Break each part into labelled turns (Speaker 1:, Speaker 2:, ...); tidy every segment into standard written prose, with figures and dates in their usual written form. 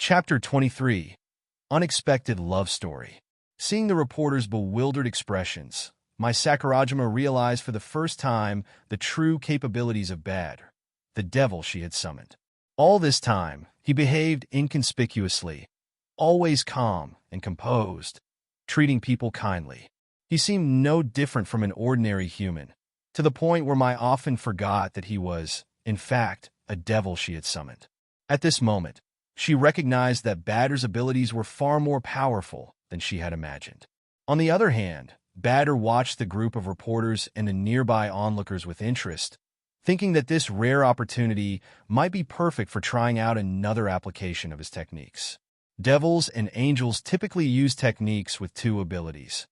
Speaker 1: Chapter 23. Unexpected Love Story. Seeing the reporter's bewildered expressions, my Sakurajima realized for the first time the true capabilities of Badr, the devil she had summoned. All this time, he behaved inconspicuously, always calm and composed, treating people kindly. He seemed no different from an ordinary human, to the point where I often forgot that he was, in fact, a devil she had summoned. At this moment, she recognized that Badr's abilities were far more powerful than she had imagined. On the other hand, Badr watched the group of reporters and the nearby onlookers with interest, thinking that this rare opportunity might be perfect for trying out another application of his techniques. Devils and angels typically use techniques with two abilities: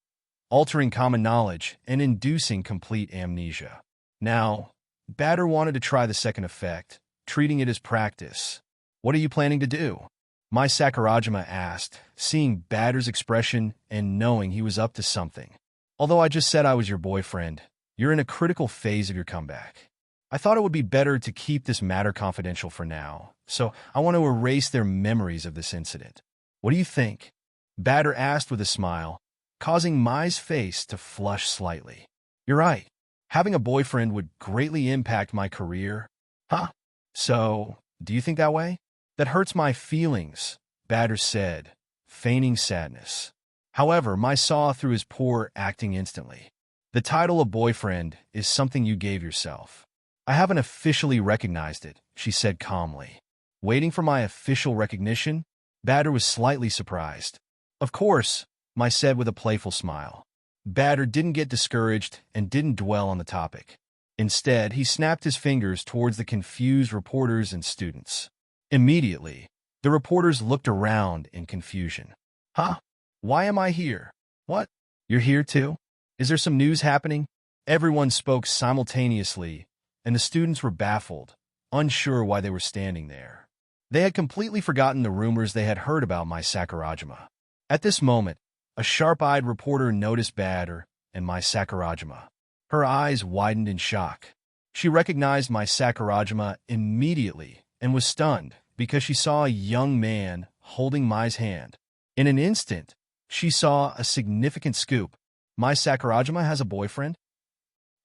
Speaker 1: altering common knowledge and inducing complete amnesia. Now, Badr wanted to try the second effect, treating it as practice. "What are you planning to do?" my Sakurajima asked, seeing Badr's expression and knowing he was up to something. "Although I just said I was your boyfriend, you're in a critical phase of your comeback. I thought it would be better to keep this matter confidential for now, so I want to erase their memories of this incident. What do you think?" Badr asked with a smile, causing Mai's face to flush slightly. "You're right. Having a boyfriend would greatly impact my career." "Huh? So, do you think that way?" "That hurts my feelings," Badr said, feigning sadness. However, Mai saw through his poor acting instantly. "The title of boyfriend is something you gave yourself. I haven't officially recognized it," she said calmly. Waiting for my official recognition, Badr was slightly surprised. "Of course," Mai said with a playful smile. Badr didn't get discouraged and didn't dwell on the topic. Instead, he snapped his fingers towards the confused reporters and students. Immediately, the reporters looked around in confusion. "Huh? Why am I here? What? You're here too? Is there some news happening?" Everyone spoke simultaneously, and the students were baffled, unsure why they were standing there. They had completely forgotten the rumors they had heard about my Sakurajima. At this moment, a sharp-eyed reporter noticed Badr and my Sakurajima. Her eyes widened in shock. She recognized my Sakurajima immediately and was stunned because she saw a young man holding Mai's hand. In an instant, she saw a significant scoop. "My Sakurajima has a boyfriend?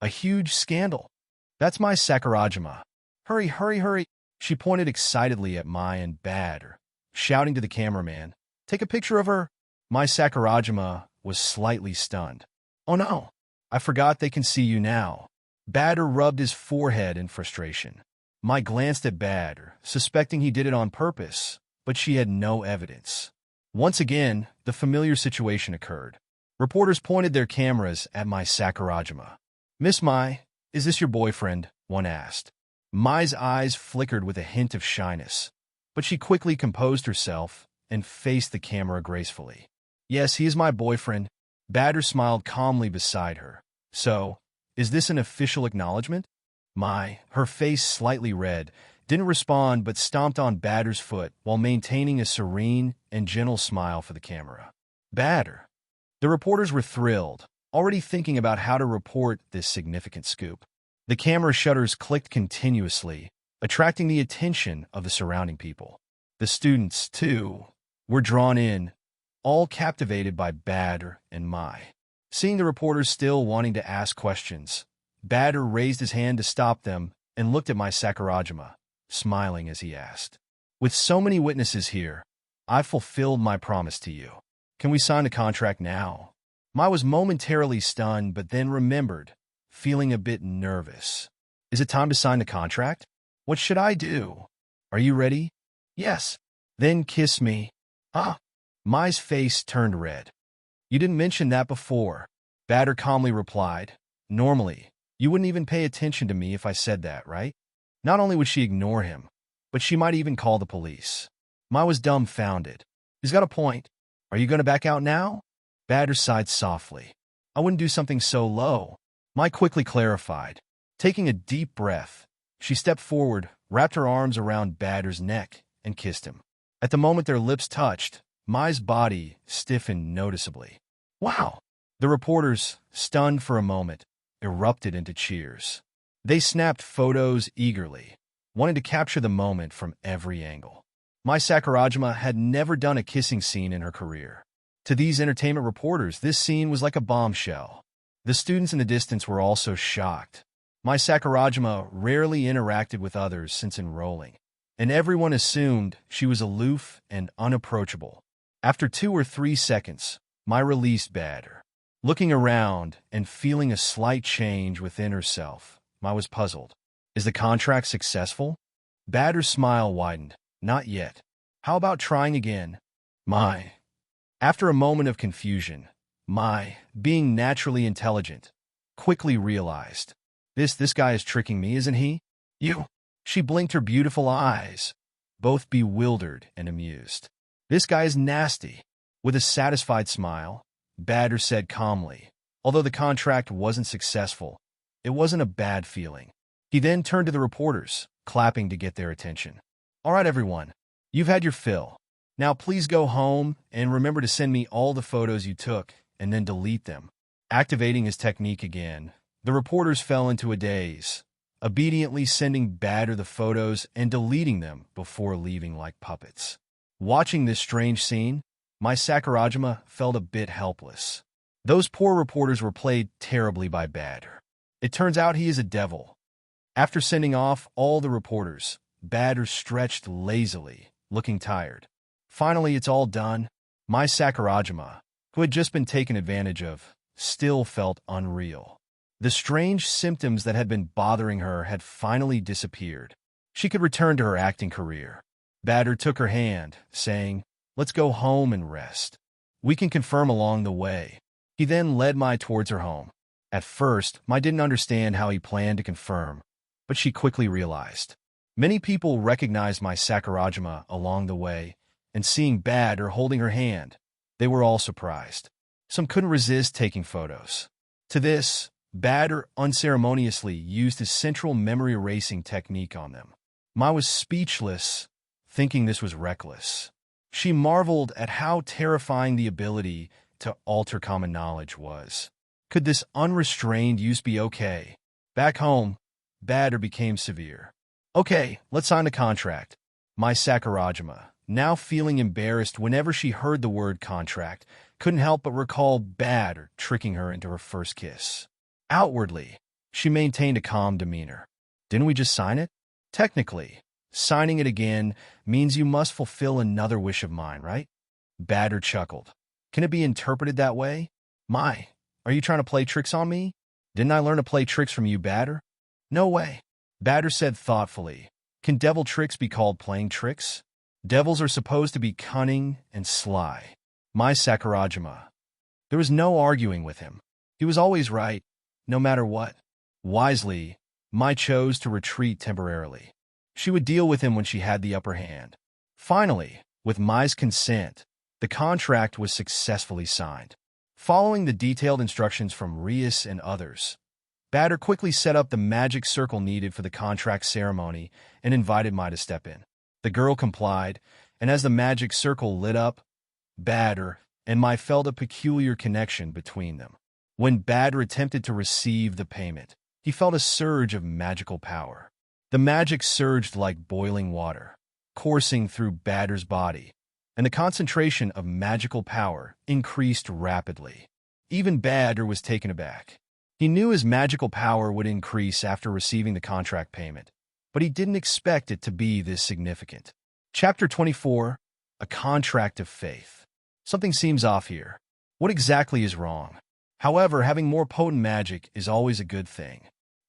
Speaker 1: A huge scandal. That's my Sakurajima. Hurry, hurry, hurry." She pointed excitedly at Mai and Badr, shouting to the cameraman, "Take a picture of her." My Sakurajima was slightly stunned. "Oh no, I forgot they can see you now." Badr rubbed his forehead in frustration. Mai glanced at Badr, suspecting he did it on purpose, but she had no evidence. Once again, the familiar situation occurred. Reporters pointed their cameras at my Sakurajima. "Miss Mai, is this your boyfriend?" one asked. Mai's eyes flickered with a hint of shyness, but she quickly composed herself and faced the camera gracefully. "Yes, he is my boyfriend." Badr smiled calmly beside her. "So, is this an official acknowledgement?" Mai, her face slightly red, didn't respond but stomped on Badr's foot while maintaining a serene and gentle smile for the camera. "Badr." The reporters were thrilled, already thinking about how to report this significant scoop. The camera shutters clicked continuously, attracting the attention of the surrounding people. The students, too, were drawn in, all captivated by Badr and Mai. Seeing the reporters still wanting to ask questions, Badr raised his hand to stop them and looked at my Sakurajima, smiling as he asked, "With so many witnesses here, I've fulfilled my promise to you. Can we sign the contract now?" Mai was momentarily stunned but then remembered, feeling a bit nervous. "Is it time to sign the contract? What should I do? Are you ready?" "Yes." "Then kiss me." "Huh?" Mai's face turned red. "You didn't mention that before," Badr calmly replied. "Normally, you wouldn't even pay attention to me if I said that, right?" Not only would she ignore him, but she might even call the police. Mai was dumbfounded. He's got a point. "Are you going to back out now?" Badr sighed softly. "I wouldn't do something so low." Mai quickly clarified. Taking a deep breath, she stepped forward, wrapped her arms around Badr's neck, and kissed him. At the moment their lips touched, Mai's body stiffened noticeably. "Wow!" The reporters, stunned for a moment, erupted into cheers. They snapped photos eagerly, wanting to capture the moment from every angle. My Sakurajima had never done a kissing scene in her career. To these entertainment reporters, this scene was like a bombshell. The students in the distance were also shocked. My Sakurajima rarely interacted with others since enrolling, and everyone assumed she was aloof and unapproachable. After 2 or 3 seconds, Mai released Badr. Looking around and feeling a slight change within herself, Mai was puzzled. Is the contract successful? Badr's smile widened. Not yet. How about trying again? Mai. After a moment of confusion, Mai, being naturally intelligent, quickly realized. This guy is tricking me, isn't he? You. She blinked her beautiful eyes, both bewildered and amused. This guy is nasty. With a satisfied smile, Badr said calmly, although the contract wasn't successful, it wasn't a bad feeling. He then turned to the reporters, clapping to get their attention. All right, everyone, you've had your fill. Now please go home and remember to send me all the photos you took and then delete them. Activating his technique again, the reporters fell into a daze, obediently sending Badr the photos and deleting them before leaving like puppets. Watching this strange scene, my Sakurajima felt a bit helpless. Those poor reporters were played terribly by Badr. It turns out he is a devil. After sending off all the reporters, Badr stretched lazily, looking tired. Finally, it's all done. My Sakurajima, who had just been taken advantage of, still felt unreal. The strange symptoms that had been bothering her had finally disappeared. She could return to her acting career. Badr took her hand, saying, "Let's go home and rest. We can confirm along the way." He then led Mai towards her home. At first, Mai didn't understand how he planned to confirm, but she quickly realized. Many people recognized my Sakurajima along the way, and seeing Badr holding her hand, they were all surprised. Some couldn't resist taking photos. To this, Badr unceremoniously used his central memory erasing technique on them. Mai was speechless, thinking this was reckless. She marveled at how terrifying the ability to alter common knowledge was. Could this unrestrained use be okay? Back home, Badr became severe. Okay, let's sign the contract. My Sakurajima, now feeling embarrassed whenever she heard the word contract, couldn't help but recall Badr tricking her into her first kiss. Outwardly, she maintained a calm demeanor. Didn't we just sign it? Technically, signing it again means you must fulfill another wish of mine, right? Badr chuckled. Can it be interpreted that way? Mai, are you trying to play tricks on me? Didn't I learn to play tricks from you, Badr? No way. Badr said thoughtfully. Can devil tricks be called playing tricks? Devils are supposed to be cunning and sly. My Sakurajima. There was no arguing with him. He was always right, no matter what. Wisely, Mai chose to retreat temporarily. She would deal with him when she had the upper hand. Finally, with Mai's consent, the contract was successfully signed. Following the detailed instructions from Rias and others, Badr quickly set up the magic circle needed for the contract ceremony and invited Mai to step in. The girl complied, and as the magic circle lit up, Badr and Mai felt a peculiar connection between them. When Badr attempted to receive the payment, he felt a surge of magical power. The magic surged like boiling water, coursing through Badr's body, and the concentration of magical power increased rapidly. Even Badr was taken aback. He knew his magical power would increase after receiving the contract payment, but he didn't expect it to be this significant. Chapter 24, A Contract of Faith. Something seems off here. What exactly is wrong? However, having more potent magic is always a good thing.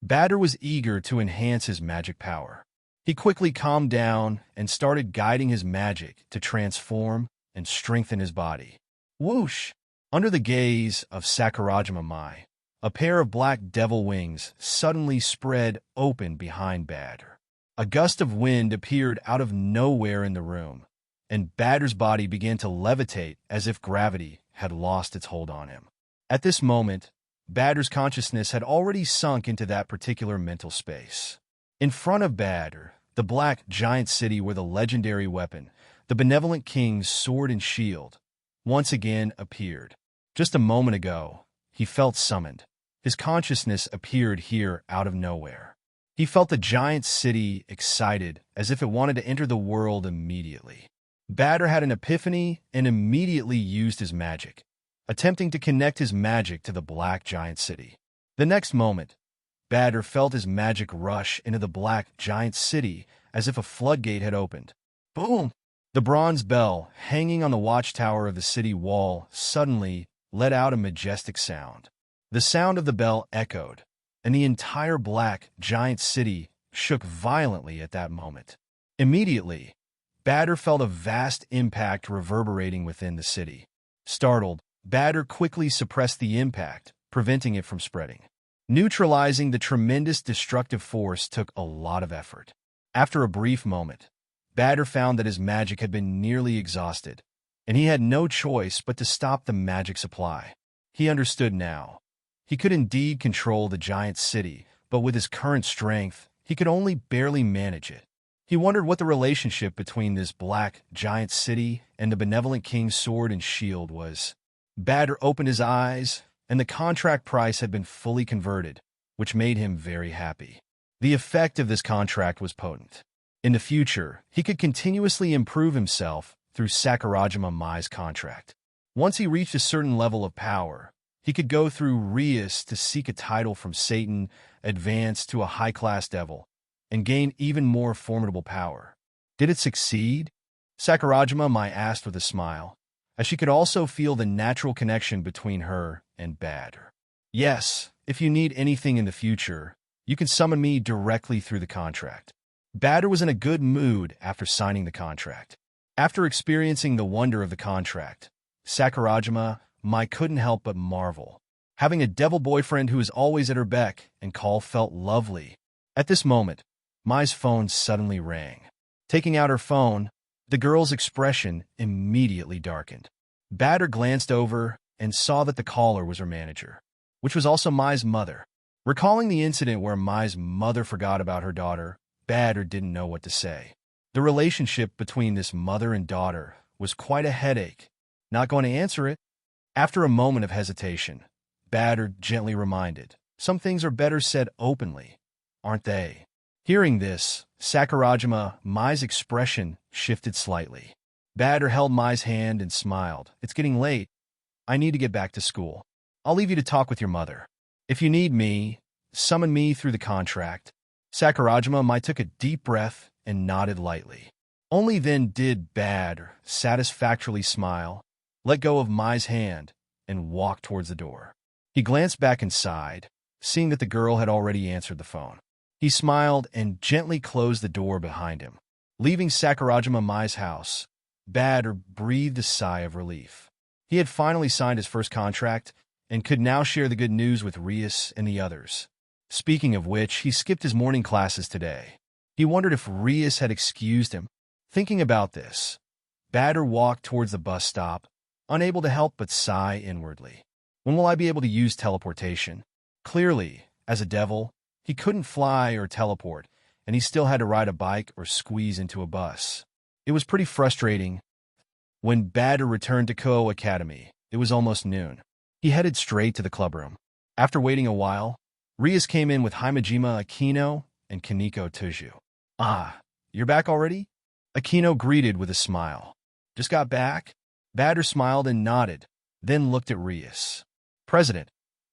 Speaker 1: Badr was eager to enhance his magic power. He quickly calmed down and started guiding his magic to transform and strengthen his body. Whoosh! Under the gaze of Sakurajima Mai, a pair of black devil wings suddenly spread open behind Badr. A gust of wind appeared out of nowhere in the room, and Badr's body began to levitate as if gravity had lost its hold on him. At this moment, Badr's consciousness had already sunk into that particular mental space. In front of Badr, the black giant city where the legendary weapon, the benevolent king's sword and shield, once again appeared. Just a moment ago, he felt summoned. His consciousness appeared here out of nowhere. He felt the giant city excited, as if it wanted to enter the world immediately. Badr had an epiphany and immediately used his magic, attempting to connect his magic to the black giant city. The next moment, Badr felt his magic rush into the black giant city as if a floodgate had opened. Boom! The bronze bell, hanging on the watchtower of the city wall, suddenly let out a majestic sound. The sound of the bell echoed, and the entire black giant city shook violently at that moment. Immediately, Badr felt a vast impact reverberating within the city. Startled, Badr quickly suppressed the impact, preventing it from spreading. Neutralizing the tremendous destructive force took a lot of effort. After a brief moment, Badr found that his magic had been nearly exhausted, and he had no choice but to stop the magic supply. He understood now. He could indeed control the giant city, but with his current strength, he could only barely manage it. He wondered what the relationship between this black giant city and the benevolent king's sword and shield was. Badr opened his eyes, and the contract price had been fully converted, which made him very happy. The effect of this contract was potent. In the future, he could continuously improve himself through Sakurajima Mai's contract. Once he reached a certain level of power, he could go through Rias to seek a title from Satan, advance to a high-class devil, and gain even more formidable power. Did it succeed? Sakurajima Mai asked with a smile, as she could also feel the natural connection between her and Badr. Yes, if you need anything in the future, you can summon me directly through the contract. Badr was in a good mood after signing the contract. After experiencing the wonder of the contract, Sakurajima Mai couldn't help but marvel. Having a devil boyfriend who is always at her beck and call felt lovely. At this moment, Mai's phone suddenly rang. Taking out her phone, the girl's expression immediately darkened. Badr glanced over and saw that the caller was her manager, which was also Mai's mother. Recalling the incident where Mai's mother forgot about her daughter, Badr didn't know what to say. The relationship between this mother and daughter was quite a headache. Not going to answer it? After a moment of hesitation, Badr gently reminded, "Some things are better said openly, aren't they?" Hearing this, Sakurajima Mai's expression shifted slightly. Badr held Mai's hand and smiled. "It's getting late. I need to get back to school. I'll leave you to talk with your mother. If you need me, summon me through the contract." Sakurajima Mai took a deep breath and nodded lightly. Only then did Badr satisfactorily smile, let go of Mai's hand, and walk towards the door. He glanced back inside, seeing that the girl had already answered the phone. He smiled and gently closed the door behind him. Leaving Sakurajima Mai's house, Badr breathed a sigh of relief. He had finally signed his first contract and could now share the good news with Rias and the others. Speaking of which, he skipped his morning classes today. He wondered if Rias had excused him. Thinking about this, Badr walked towards the bus stop, unable to help but sigh inwardly. When will I be able to use teleportation? Clearly, as a devil, he couldn't fly or teleport, and he still had to ride a bike or squeeze into a bus. It was pretty frustrating. When Badr returned to Ko Academy, it was almost noon. He headed straight to the clubroom. After waiting a while, Rias came in with Himejima Aquino and Kaneko Tuju. "Ah, you're back already?" Aquino greeted with a smile. "Just got back?" Badr smiled and nodded, then looked at Rias. "President,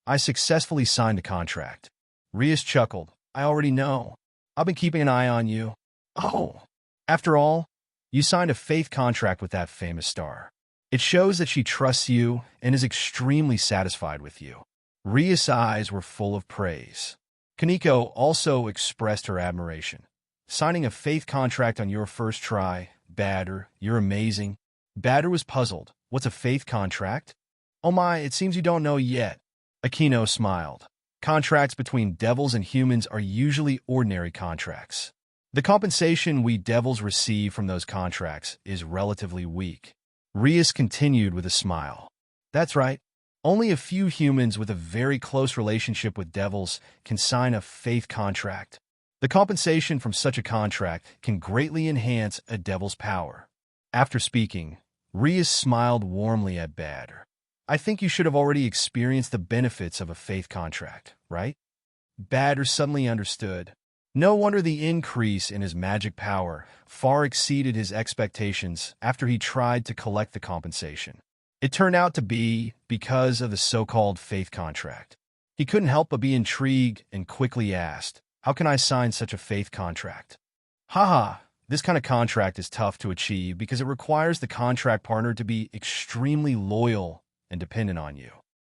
Speaker 1: I successfully signed a contract." Rias chuckled. "I already know. I've been keeping an eye on you." "Oh, after all, you signed a faith contract with that famous star. It shows that she trusts you and is extremely satisfied with you." Rias' eyes were full of praise. Kaneko also expressed her admiration. "Signing a faith contract on your first try, Badr, you're amazing." Badr was puzzled. "What's a faith contract?" "Oh my, it seems you don't know yet." Aquino smiled. "Contracts between devils and humans are usually ordinary contracts. The compensation we devils receive from those contracts is relatively weak." Rias continued with a smile. "That's right. Only a few humans with a very close relationship with devils can sign a faith contract. The compensation from such a contract can greatly enhance a devil's power." After speaking, Rias smiled warmly at Badr. "I think you should have already experienced the benefits of a faith contract, right?" Badr suddenly understood. No wonder the increase in his magic power far exceeded his expectations after he tried to collect the compensation. It turned out to be because of the so-called faith contract. He couldn't help but be intrigued and quickly asked, "How can I sign such a faith contract?" Haha, this kind of contract is tough to achieve because it requires the contract partner to be extremely loyal and dependent on you.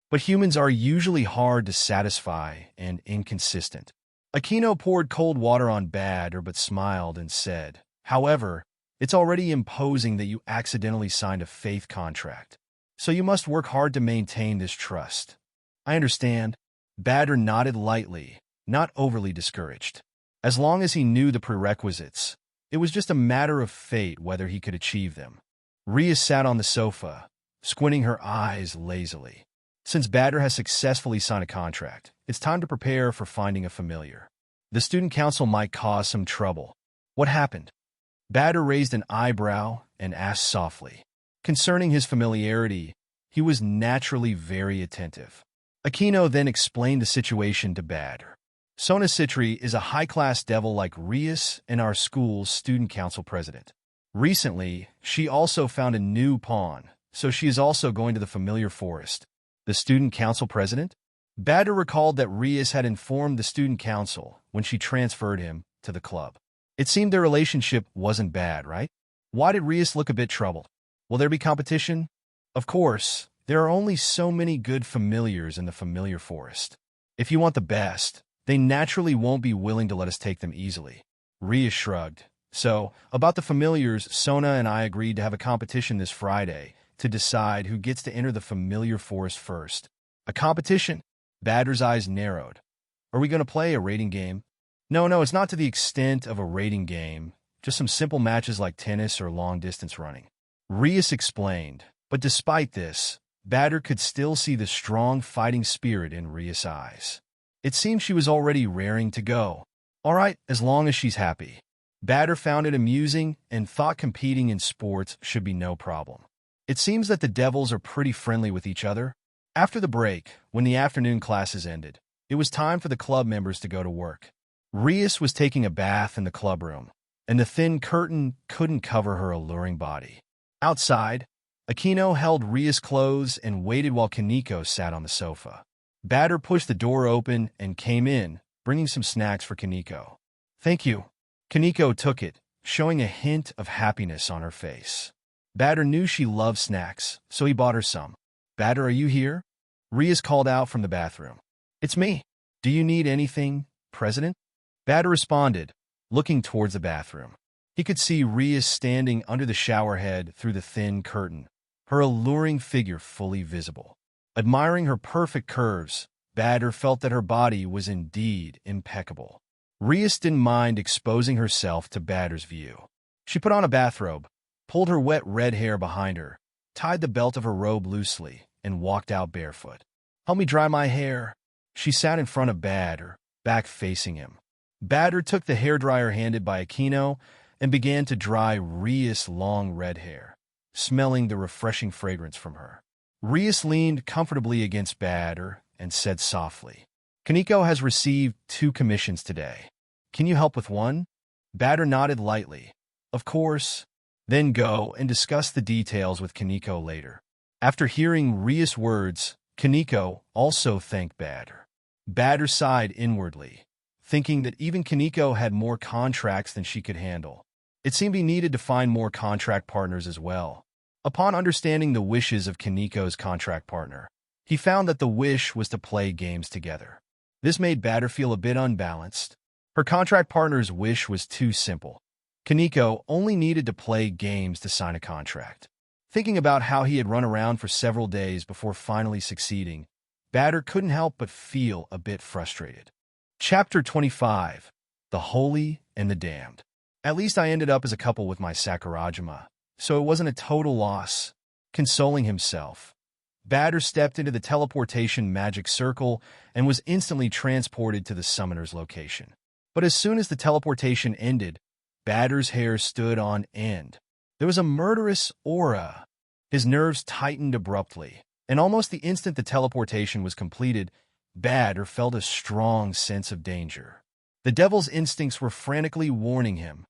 Speaker 1: But humans are usually hard to satisfy and inconsistent. Aquino poured cold water on Badr but smiled and said, "However, it's already imposing that you accidentally signed a faith contract. So you must work hard to maintain this trust." "I understand." Badr nodded lightly, not overly discouraged. As long as he knew the prerequisites, it was just a matter of fate whether he could achieve them. Rhea sat on the sofa, squinting her eyes lazily. Since Badr has successfully signed a contract, it's time to prepare for finding a familiar. The student council might cause some trouble. What happened? Badr raised an eyebrow and asked softly. Concerning his familiarity, he was naturally very attentive. Aquino then explained the situation to Badr. Sona Citri is a high-class devil like Rias and our school's student council president. Recently, she also found a new pawn, so she is also going to the familiar forest. The student council president? Badr recalled that Rias had informed the student council when she transferred him to the club. It seemed their relationship wasn't bad, right? Why did Rias look a bit troubled? Will there be competition? Of course, there are only so many good familiars in the familiar forest. If you want the best, they naturally won't be willing to let us take them easily. Rias shrugged. So, about the familiars, Sona and I agreed to have a competition this Friday to decide who gets to enter the familiar forest first. A competition? Badr's eyes narrowed. Are we going to play a rating game? No, it's not to the extent of a rating game, just some simple matches like tennis or long-distance running. Rias explained, but despite this, Badr could still see the strong fighting spirit in Rias' eyes. It seemed she was already raring to go. All right, as long as she's happy. Badr found it amusing and thought competing in sports should be no problem. It seems that the devils are pretty friendly with each other. After the break, when the afternoon classes ended, it was time for the club members to go to work. Rias was taking a bath in the club room, and the thin curtain couldn't cover her alluring body. Outside, Aquino held Rias' clothes and waited while Kaneko sat on the sofa. Badr pushed the door open and came in, bringing some snacks for Kaneko. "Thank you." Kaneko took it, showing a hint of happiness on her face. Badr knew she loved snacks, so he bought her some. "Badr, are you here?" Rias called out from the bathroom. "It's me. Do you need anything, President?" Badr responded, looking towards the bathroom. He could see Rias standing under the shower head through the thin curtain, her alluring figure fully visible. Admiring her perfect curves, Badr felt that her body was indeed impeccable. Rias didn't mind exposing herself to Badr's view. She put on a bathrobe, pulled her wet red hair behind her, tied the belt of her robe loosely, and walked out barefoot. "Help me dry my hair." She sat in front of Badr, back facing him. Badr took the hairdryer handed by Aquino and began to dry Rias' long red hair, smelling the refreshing fragrance from her. Rias leaned comfortably against Badr and said softly, "Kaneko has received 2 commissions today. Can you help with one?" Badr nodded lightly. "Of course." Then go and discuss the details with Kaneko later. After hearing Rias' words, Kaneko also thanked Badr. Badr sighed inwardly, thinking that even Kaneko had more contracts than she could handle. It seemed he needed to find more contract partners as well. Upon understanding the wishes of Kaneko's contract partner, he found that the wish was to play games together. This made Badr feel a bit unbalanced. Her contract partner's wish was too simple. Kaneko only needed to play games to sign a contract. Thinking about how he had run around for several days before finally succeeding, Badr couldn't help but feel a bit frustrated. Chapter 25. The Holy and the Damned. At least I ended up as a couple with my Sakurajima, so it wasn't a total loss. Consoling himself, Badr stepped into the teleportation magic circle and was instantly transported to the summoner's location. But as soon as the teleportation ended, Badr's hair stood on end. There was a murderous aura. His nerves tightened abruptly, and almost the instant the teleportation was completed, Badr felt a strong sense of danger. The devil's instincts were frantically warning him.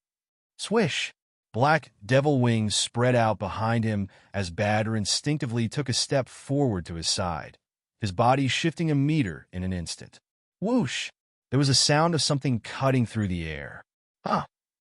Speaker 1: Swish! Black devil wings spread out behind him as Badr instinctively took a step forward to his side, his body shifting a meter in an instant. Whoosh! There was a sound of something cutting through the air. Huh!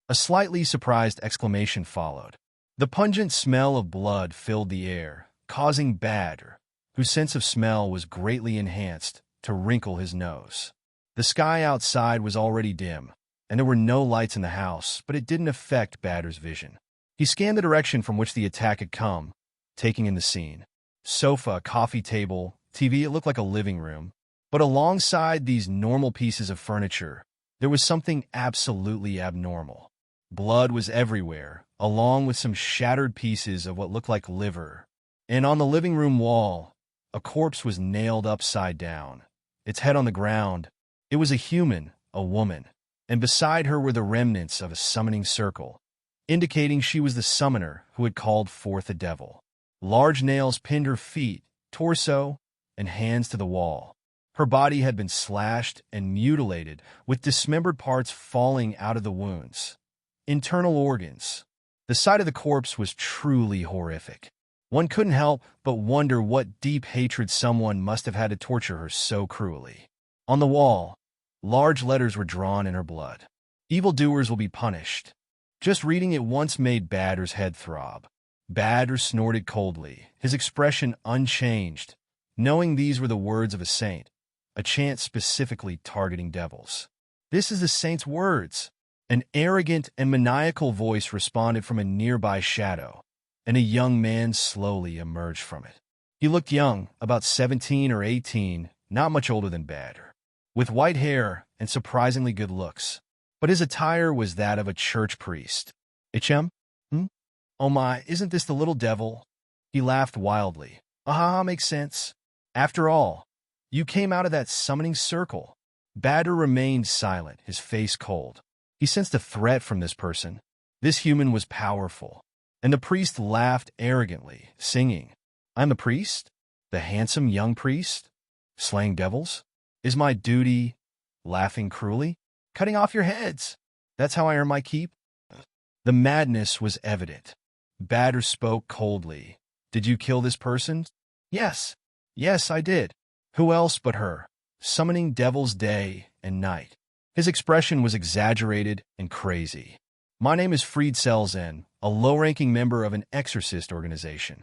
Speaker 1: A slightly surprised exclamation followed. The pungent smell of blood filled the air, causing Badr, whose sense of smell was greatly enhanced, to wrinkle his nose. The sky outside was already dim, and there were no lights in the house, but it didn't affect Badr's vision. He scanned the direction from which the attack had come, taking in the scene. Sofa, coffee table, TV, it looked like a living room. But alongside these normal pieces of furniture, there was something absolutely abnormal. Blood was everywhere, along with some shattered pieces of what looked like liver. And on the living room wall, a corpse was nailed upside down, its head on the ground. It was a human, a woman, and beside her were the remnants of a summoning circle, indicating she was the summoner who had called forth a devil. Large nails pinned her feet, torso, and hands to the wall. Her body had been slashed and mutilated, with dismembered parts falling out of the wounds. Internal organs. The sight of the corpse was truly horrific. One couldn't help but wonder what deep hatred someone must have had to torture her so cruelly. On the wall, large letters were drawn in her blood. Evildoers will be punished. Just reading it once made Badr's head throb. Badr snorted coldly, his expression unchanged, knowing these were the words of a saint, a chant specifically targeting devils. This is the saint's words. An arrogant and maniacal voice responded from a nearby shadow, and a young man slowly emerged from it. He looked young, about 17 or 18, not much older than Badr, with white hair and surprisingly good looks. But his attire was that of a church priest. HM? Oh my, isn't this the little devil? He laughed wildly. Aha, makes sense. After all, you came out of that summoning circle. Badr remained silent, his face cold. He sensed a threat from this person. This human was powerful. And the priest laughed arrogantly, singing, I'm the priest? The handsome young priest? Slaying devils? Is my duty, laughing cruelly, cutting off your heads? That's how I earn my keep? The madness was evident. Badr spoke coldly. Did you kill this person? Yes. Yes, I did. Who else but her? Summoning devils day and night. His expression was exaggerated and crazy. My name is Fried Selzen, a low-ranking member of an exorcist organization.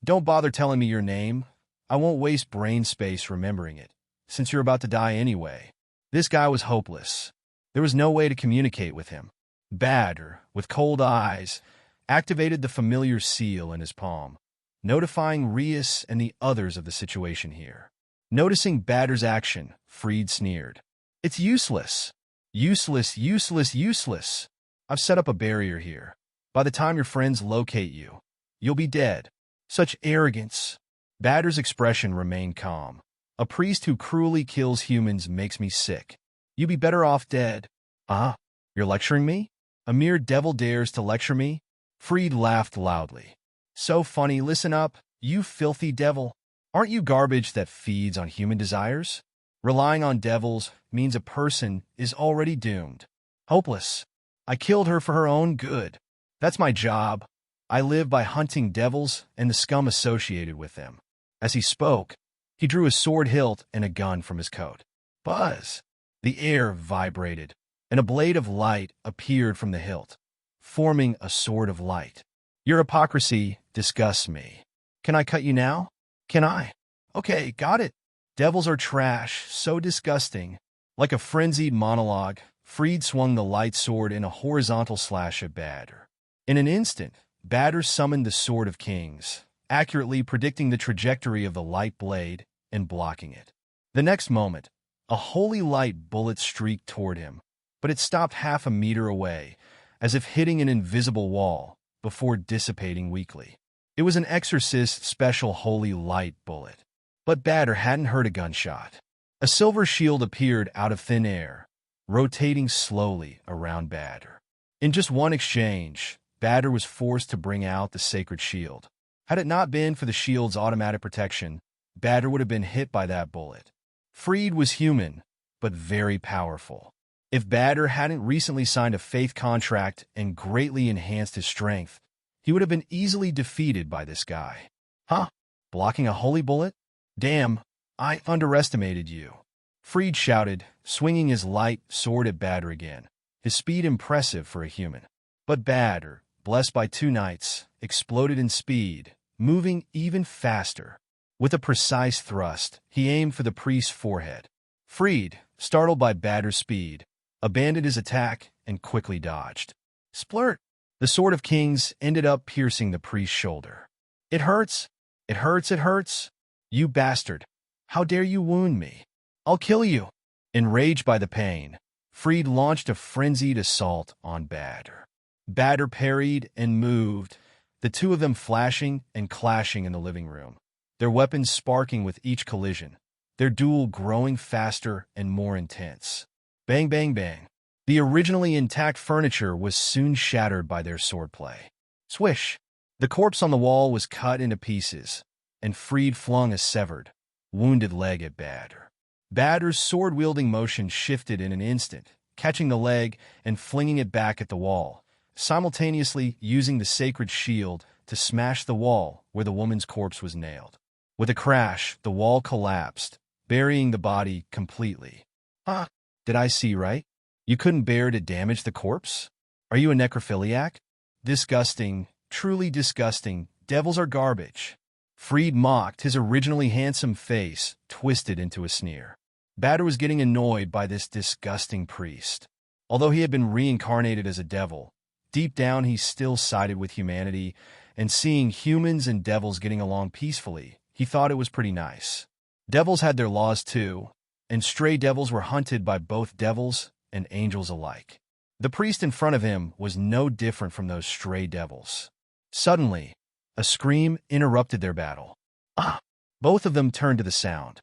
Speaker 1: Don't bother telling me your name. I won't waste brain space remembering it, since you're about to die anyway. This guy was hopeless. There was no way to communicate with him. Badr, with cold eyes, activated the familiar seal in his palm, notifying Rias and the others of the situation here. Noticing Badr's action, Fried sneered. It's useless. Useless, useless, useless. I've set up a barrier here. By the time your friends locate you, you'll be dead. Such arrogance. Badr's expression remained calm. A priest who cruelly kills humans makes me sick. You'd be better off dead. You're lecturing me? A mere devil dares to lecture me? Fried laughed loudly. So funny, listen up, you filthy devil. Aren't you garbage that feeds on human desires? Relying on devils means a person is already doomed. Hopeless. I killed her for her own good. That's my job. I live by hunting devils and the scum associated with them. As he spoke, he drew a sword hilt and a gun from his coat. Buzz! The air vibrated, and a blade of light appeared from the hilt, forming a sword of light. Your hypocrisy disgusts me. Can I cut you now? Can I? Okay, got it. Devils are trash, so disgusting. Like a frenzied monologue, Fried swung the light sword in a horizontal slash at Badr. In an instant, Badr summoned the Sword of Kings, accurately predicting the trajectory of the light blade and blocking it. The next moment, a holy light bullet streaked toward him, but it stopped half a meter away, as if hitting an invisible wall, before dissipating weakly. It was an exorcist special holy light bullet. But Badr hadn't heard a gunshot. A silver shield appeared out of thin air, rotating slowly around Badr. In just one exchange, Badr was forced to bring out the sacred shield. Had it not been for the shield's automatic protection, Badr would have been hit by that bullet. Fried was human, but very powerful. If Badr hadn't recently signed a faith contract and greatly enhanced his strength, he would have been easily defeated by this guy. Huh? Blocking a holy bullet? Damn, I underestimated you. Freed shouted, swinging his light sword at Badr again, his speed impressive for a human. But Badr, blessed by 2 knights, exploded in speed, moving even faster. With a precise thrust, he aimed for the priest's forehead. Freed, startled by Badr's speed, abandoned his attack and quickly dodged. Splurt! The Sword of Kings ended up piercing the priest's shoulder. It hurts! It hurts! It hurts! You bastard! How dare you wound me? I'll kill you! Enraged by the pain, Freed launched a frenzied assault on Badr. Badr parried and moved, the two of them flashing and clashing in the living room, their weapons sparking with each collision, their duel growing faster and more intense. Bang, bang, bang. The originally intact furniture was soon shattered by their swordplay. Swish! The corpse on the wall was cut into pieces, and Freed flung a severed, wounded leg at Badr. Badr's sword-wielding motion shifted in an instant, catching the leg and flinging it back at the wall, simultaneously using the sacred shield to smash the wall where the woman's corpse was nailed. With a crash, the wall collapsed, burying the body completely. Ah, did I see right? You couldn't bear to damage the corpse? Are you a necrophiliac? Disgusting, truly disgusting. Devils are garbage. Freed mocked, his originally handsome face twisted into a sneer. Badr was getting annoyed by this disgusting priest. Although he had been reincarnated as a devil, deep down he still sided with humanity, and seeing humans and devils getting along peacefully, he thought it was pretty nice. Devils had their laws too, and stray devils were hunted by both devils and angels alike. The priest in front of him was no different from those stray devils. Suddenly, a scream interrupted their battle. Ah! Both of them turned to the sound.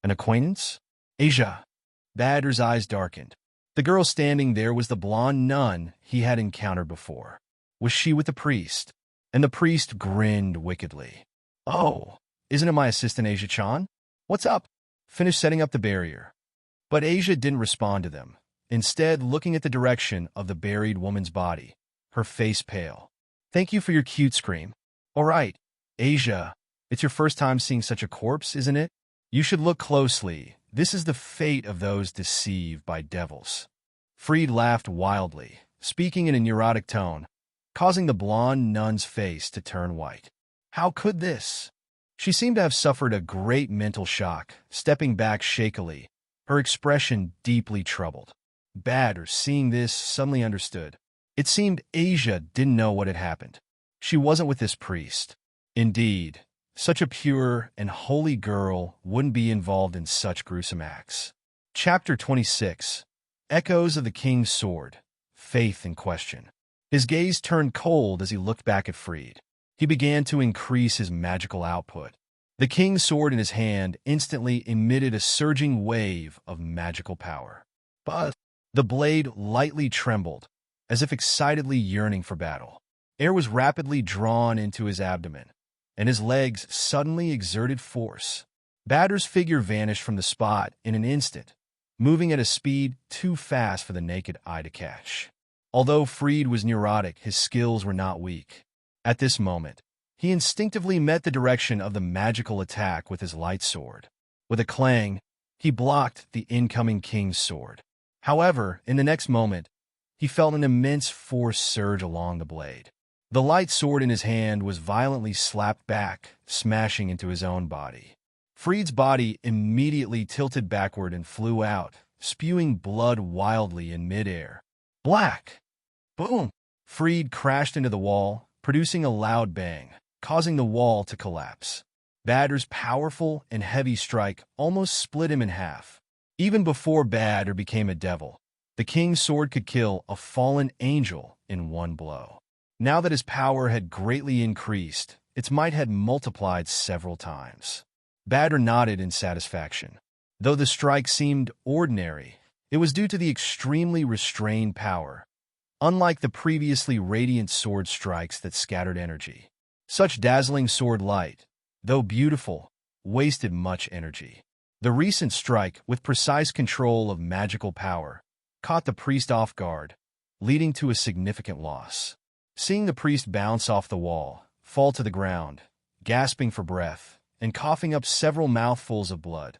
Speaker 1: An acquaintance? Asia. Badr's eyes darkened. The girl standing there was the blonde nun he had encountered before. Was she with the priest? And the priest grinned wickedly. Oh, isn't it my assistant Asia-chan? What's up? Finish setting up the barrier. But Asia didn't respond to them, instead looking at the direction of the buried woman's body, her face pale. Thank you for your cute scream. All right, Asia, it's your first time seeing such a corpse, isn't it? You should look closely. This is the fate of those deceived by devils. Freed laughed wildly, speaking in a neurotic tone, causing the blonde nun's face to turn white. How could this? She seemed to have suffered a great mental shock, stepping back shakily, her expression deeply troubled. Badr, seeing this, suddenly understood. It seemed Asia didn't know what had happened. She wasn't with this priest. Indeed, such a pure and holy girl wouldn't be involved in such gruesome acts. Chapter 26. Echoes of the King's Sword. Faith in question. His gaze turned cold as he looked back at Freed. He began to increase his magical output. The King's Sword in his hand instantly emitted a surging wave of magical power. But the blade lightly trembled, as if excitedly yearning for battle. Air was rapidly drawn into his abdomen, and his legs suddenly exerted force. Badr's figure vanished from the spot in an instant, moving at a speed too fast for the naked eye to catch. Although Freed was neurotic, his skills were not weak. At this moment, he instinctively met the direction of the magical attack with his light sword. With a clang, he blocked the incoming King's Sword. However, in the next moment, he felt an immense force surge along the blade. The light sword in his hand was violently slapped back, smashing into his own body. Freed's body immediately tilted backward and flew out, spewing blood wildly in midair. Black! Boom! Freed crashed into the wall, producing a loud bang, causing the wall to collapse. Badr's powerful and heavy strike almost split him in half. Even before Badr became a devil, the King's Sword could kill a fallen angel in one blow. Now that his power had greatly increased, its might had multiplied several times. Badr nodded in satisfaction. Though the strike seemed ordinary, it was due to the extremely restrained power, unlike the previously radiant sword strikes that scattered energy. Such dazzling sword light, though beautiful, wasted much energy. The recent strike, with precise control of magical power, caught the priest off guard, leading to a significant loss. Seeing the priest bounce off the wall, fall to the ground, gasping for breath, and coughing up several mouthfuls of blood,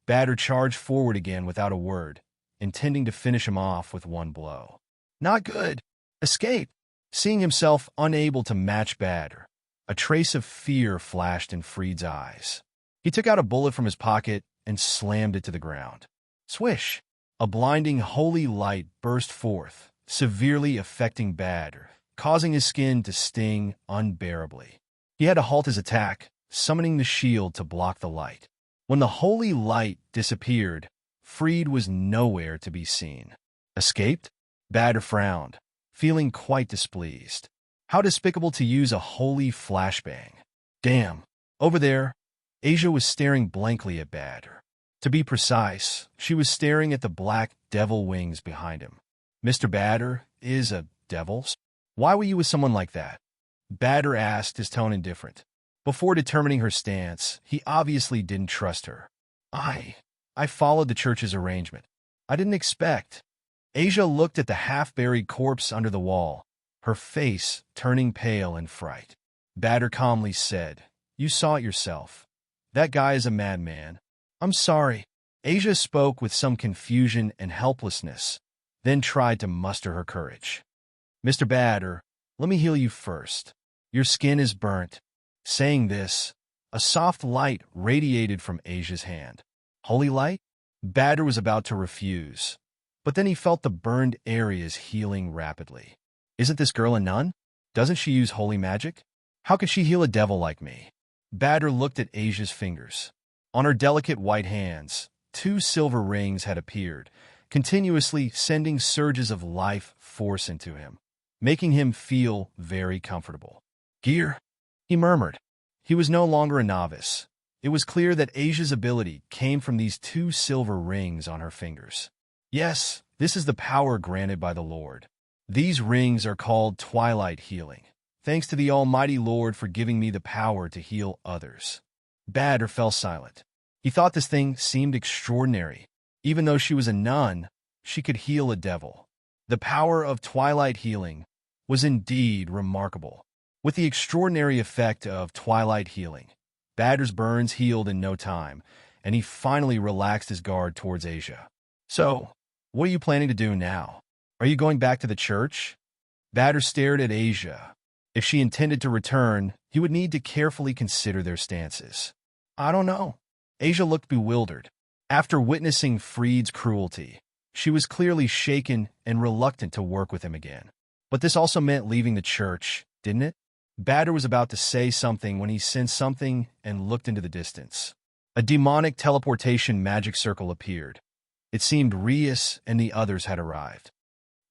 Speaker 1: Badr charged forward again without a word, intending to finish him off with one blow. Not good. Escape. Seeing himself unable to match Badr, a trace of fear flashed in Freed's eyes. He took out a bullet from his pocket and slammed it to the ground. Swish! A blinding holy light burst forth, severely affecting Badr, causing his skin to sting unbearably. He had to halt his attack, summoning the shield to block the light. When the holy light disappeared, Freed was nowhere to be seen. Escaped? Badr frowned, feeling quite displeased. How despicable to use a holy flashbang. Damn. Over there, Asia was staring blankly at Badr. To be precise, she was staring at the black devil wings behind him. Mr. Badr is a devil? Why were you with someone like that? Badr asked, his tone indifferent. Before determining her stance, he obviously didn't trust her. I followed the church's arrangement. I didn't expect. Asia looked at the half-buried corpse under the wall, her face turning pale in fright. Badr calmly said, "You saw it yourself. That guy is a madman." "I'm sorry." Asia spoke with some confusion and helplessness, then tried to muster her courage. "Mr. Badr, let me heal you first. Your skin is burnt." Saying this, a soft light radiated from Asia's hand. Holy light? Badr was about to refuse, but then he felt the burned areas healing rapidly. Isn't this girl a nun? Doesn't she use holy magic? How could she heal a devil like me? Badr looked at Asia's fingers. On her delicate white hands, 2 silver rings had appeared, continuously sending surges of life force into him, making him feel very comfortable. "Gear," he murmured. He was no longer a novice. It was clear that Asia's ability came from these 2 silver rings on her fingers. Yes, this is the power granted by the Lord. These rings are called Twilight Healing. Thanks to the Almighty Lord for giving me the power to heal others. Badr fell silent. He thought this thing seemed extraordinary. Even though she was a nun, she could heal a devil. The power of Twilight Healing was indeed remarkable. With the extraordinary effect of Twilight Healing, Badr's burns healed in no time, and he finally relaxed his guard towards Asia. "So, what are you planning to do now? Are you going back to the church?" Badr stared at Asia. If she intended to return, he would need to carefully consider their stances. "I don't know." Asia looked bewildered. After witnessing Freed's cruelty, she was clearly shaken and reluctant to work with him again. But this also meant leaving the church, didn't it? Badr was about to say something when he sensed something and looked into the distance. A demonic teleportation magic circle appeared. It seemed Rias and the others had arrived.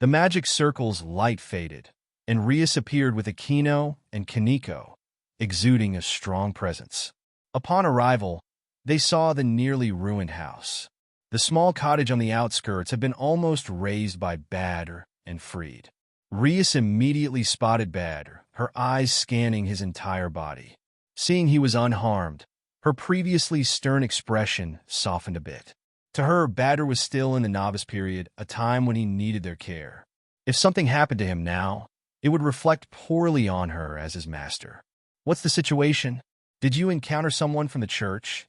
Speaker 1: The magic circle's light faded, and Rias appeared with Aquino and Kaneko, exuding a strong presence. Upon arrival, they saw the nearly ruined house. The small cottage on the outskirts had been almost razed by Badr and Freed. Rias immediately spotted Badr, her eyes scanning his entire body. Seeing he was unharmed, her previously stern expression softened a bit. To her, Badr was still in the novice period, a time when he needed their care. If something happened to him now, it would reflect poorly on her as his master. "What's the situation? Did you encounter someone from the church?"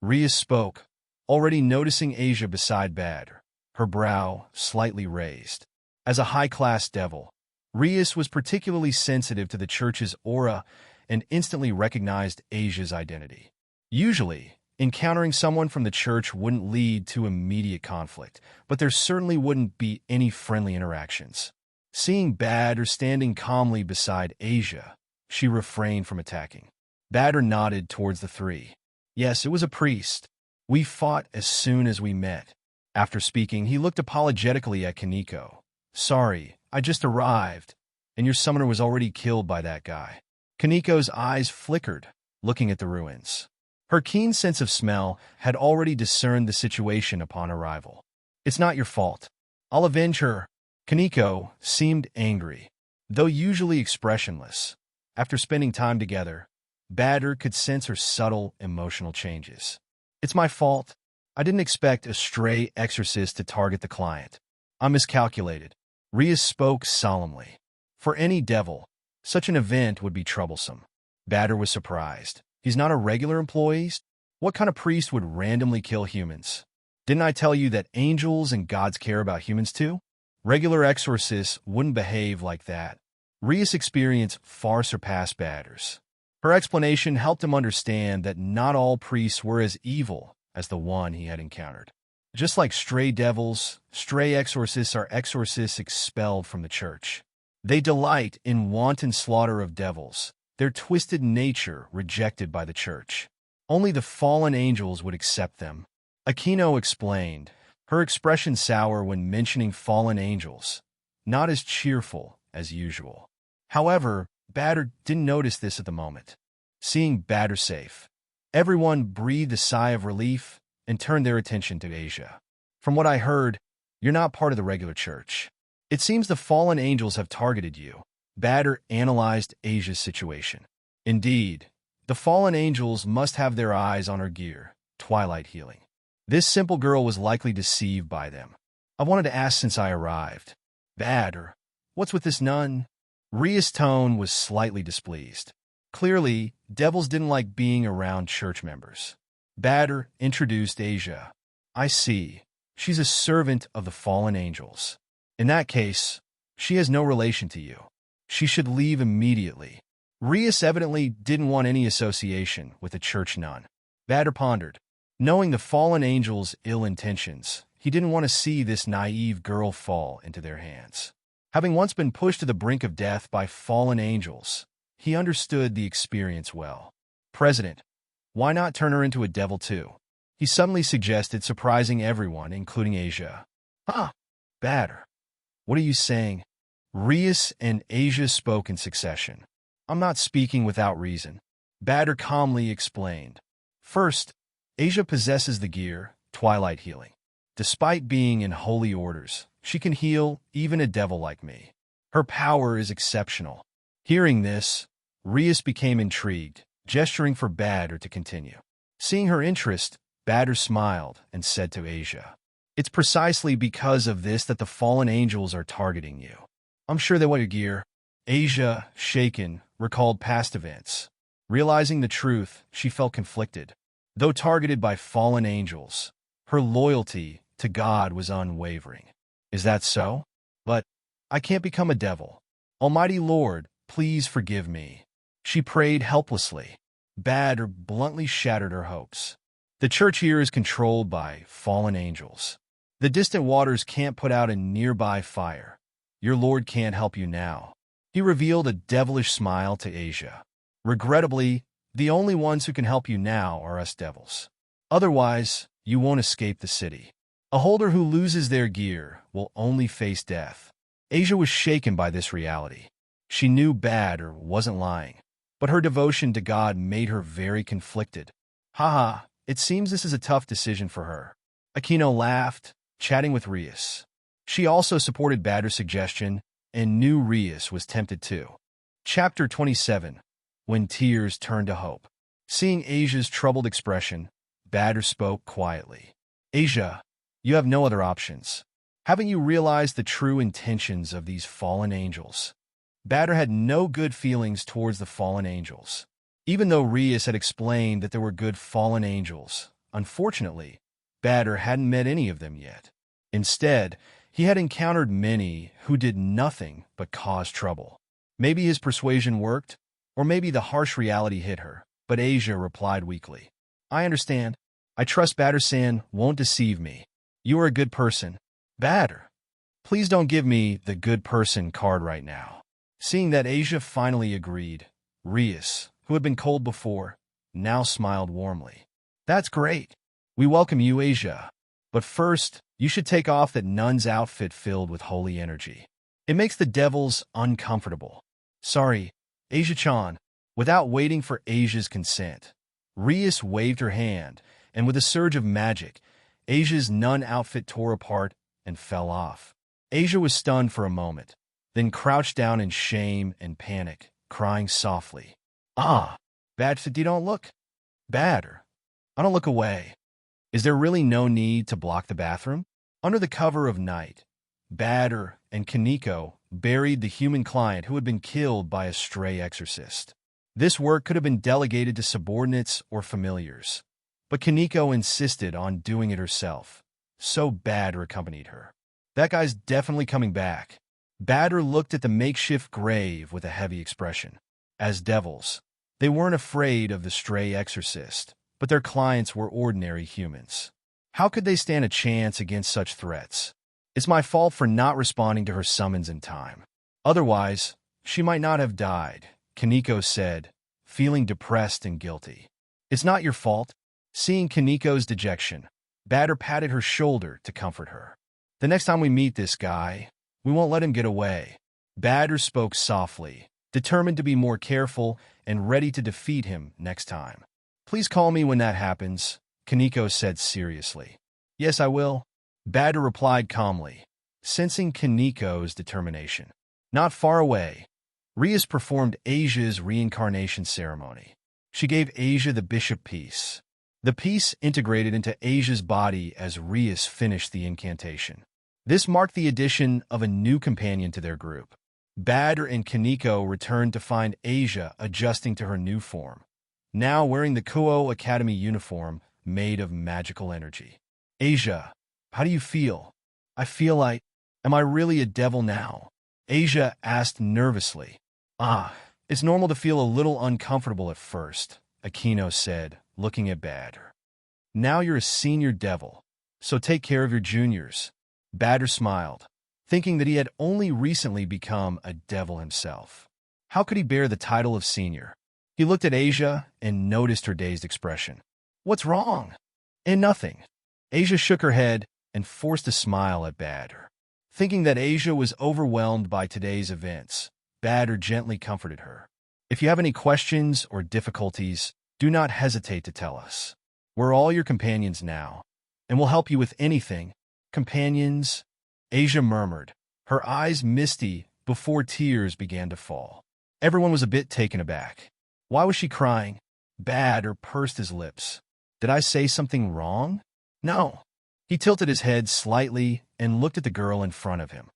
Speaker 1: Rias spoke, already noticing Asia beside Badr, her brow slightly raised. As a high-class devil, Rias was particularly sensitive to the church's aura and instantly recognized Asia's identity. Usually, encountering someone from the church wouldn't lead to immediate conflict, but there certainly wouldn't be any friendly interactions. Seeing Badr standing calmly beside Asia, she refrained from attacking. Badr nodded towards the 3. "Yes, it was a priest. We fought as soon as we met." After speaking, he looked apologetically at Kaneko. "Sorry, I just arrived, and your summoner was already killed by that guy." Kaneko's eyes flickered, looking at the ruins. Her keen sense of smell had already discerned the situation upon arrival. "It's not your fault. I'll avenge her." Kaneko seemed angry, though usually expressionless. After spending time together, Badr could sense her subtle emotional changes. "It's my fault. I didn't expect a stray exorcist to target the client. I miscalculated. Rias spoke solemnly. For any devil, such an event would be troublesome. Badr was surprised. He's not a regular employee? What kind of priest would randomly kill humans? Didn't I tell you that angels and gods care about humans too? Regular exorcists wouldn't behave like that. Rias' experience far surpassed Badr's. Her explanation helped him understand that not all priests were as evil as the one he had encountered. Just like stray devils, stray exorcists are exorcists expelled from the church. They delight in wanton slaughter of devils, their twisted nature rejected by the church. Only the fallen angels would accept them. Aquino explained, her expression sour when mentioning fallen angels, not as cheerful as usual. However, Badr didn't notice this at the moment. Seeing Badr safe, everyone breathed a sigh of relief and turned their attention to Asia. From what I heard, you're not part of the regular church. It seems the fallen angels have targeted you. Badr analyzed Asia's situation. Indeed, the fallen angels must have their eyes on her gear, twilight healing. This simple girl was likely deceived by them. I wanted to ask since I arrived. Badr, what's with this nun? Rias' tone was slightly displeased. Clearly, devils didn't like being around church members. Badr introduced Asia. I see. She's a servant of the fallen angels. In that case, she has no relation to you. She should leave immediately. Rias evidently didn't want any association with a church nun. Badr pondered. Knowing the fallen angels' ill intentions, he didn't want to see this naive girl fall into their hands. Having once been pushed to the brink of death by fallen angels, he understood the experience well. President, why not turn her into a devil too? He suddenly suggested, surprising everyone, including Asia. Huh? Badr, what are you saying? Rias and Asia spoke in succession. I'm not speaking without reason. Badr calmly explained. First, Asia possesses the gear, twilight healing. Despite being in holy orders, she can heal even a devil like me. Her power is exceptional. Hearing this, Rias became intrigued, gesturing for Badr to continue. Seeing her interest, Badr smiled and said to Asia, it's precisely because of this that the fallen angels are targeting you. I'm sure they want your gear. Asia, shaken, recalled past events. Realizing the truth, she felt conflicted. Though targeted by fallen angels, her loyalty to God was unwavering. Is that so? But I can't become a devil. Almighty Lord, please forgive me. She prayed helplessly. Badr bluntly shattered her hopes. The church here is controlled by fallen angels. The distant waters can't put out a nearby fire. Your Lord can't help you now. He revealed a devilish smile to Asia. Regrettably, the only ones who can help you now are us devils. Otherwise, you won't escape the city. A holder who loses their gear will only face death. Asia was shaken by this reality. She knew Badr wasn't lying, but her devotion to God made her very conflicted. Haha, it seems this is a tough decision for her. Aquino laughed, chatting with Rias. She also supported Badr's suggestion and knew Rias was tempted too. Chapter 27. When Tears Turn to Hope. Seeing Asia's troubled expression, Badr spoke quietly. Asia, you have no other options. Haven't you realized the true intentions of these fallen angels? Badr had no good feelings towards the fallen angels. Even though Rias had explained that there were good fallen angels, unfortunately, Badr hadn't met any of them yet. Instead, he had encountered many who did nothing but cause trouble. Maybe his persuasion worked, or maybe the harsh reality hit her, but Asia replied weakly. I understand. I trust Badr-san won't deceive me. You are a good person. Badr, please don't give me the good person card right now. Seeing that Asia finally agreed, Rias, who had been cold before, now smiled warmly. That's great. We welcome you, Asia. But first, you should take off that nun's outfit filled with holy energy. It makes the devils uncomfortable. Sorry, Asia-chan. Without waiting for Asia's consent, Rias waved her hand, and with a surge of magic, Asia's nun outfit tore apart and fell off. Asia was stunned for a moment, then crouched down in shame and panic, crying softly. Ah, Badr, don't look. Badr, I don't look away. Is there really no need to block the bathroom? Under the cover of night, Badr and Kaneko buried the human client who had been killed by a stray exorcist. This work could have been delegated to subordinates or familiars, but Kaneko insisted on doing it herself, so Badr accompanied her. That guy's definitely coming back. Badr looked at the makeshift grave with a heavy expression. As devils, they weren't afraid of the stray exorcist, but their clients were ordinary humans. How could they stand a chance against such threats? It's my fault for not responding to her summons in time. Otherwise, she might not have died, Kaneko said, feeling depressed and guilty. It's not your fault. Seeing Kaneko's dejection, Badr patted her shoulder to comfort her. The next time we meet this guy, we won't let him get away. Badr spoke softly, determined to be more careful and ready to defeat him next time. Please call me when that happens, Kaneko said seriously. Yes, I will, Badr replied calmly, sensing Kaneko's determination. Not far away, Rias performed Asia's reincarnation ceremony. She gave Asia the bishop piece. The piece integrated into Asia's body as Rias finished the incantation. This marked the addition of a new companion to their group. Badr and Kaneko returned to find Asia adjusting to her new form, now wearing the Kuo Academy uniform made of magical energy. Asia, how do you feel? I feel like, am I really a devil now? Asia asked nervously. It's normal to feel a little uncomfortable at first, Aquino said, looking at Badr. Now you're a senior devil, so take care of your juniors. Badr smiled, thinking that he had only recently become a devil himself. How could he bear the title of senior? He looked at Asia and noticed her dazed expression. What's wrong? And nothing. Asia shook her head and forced a smile at Badr. Thinking that Asia was overwhelmed by today's events, Badr gently comforted her. If you have any questions or difficulties, do not hesitate to tell us. We're all your companions now, and we'll help you with anything. Companions, Asia murmured, her eyes misty before tears began to fall. Everyone was a bit taken aback. Why was she crying? Badr pursed his lips. Did I say something wrong? No. He tilted his head slightly and looked at the girl in front of him.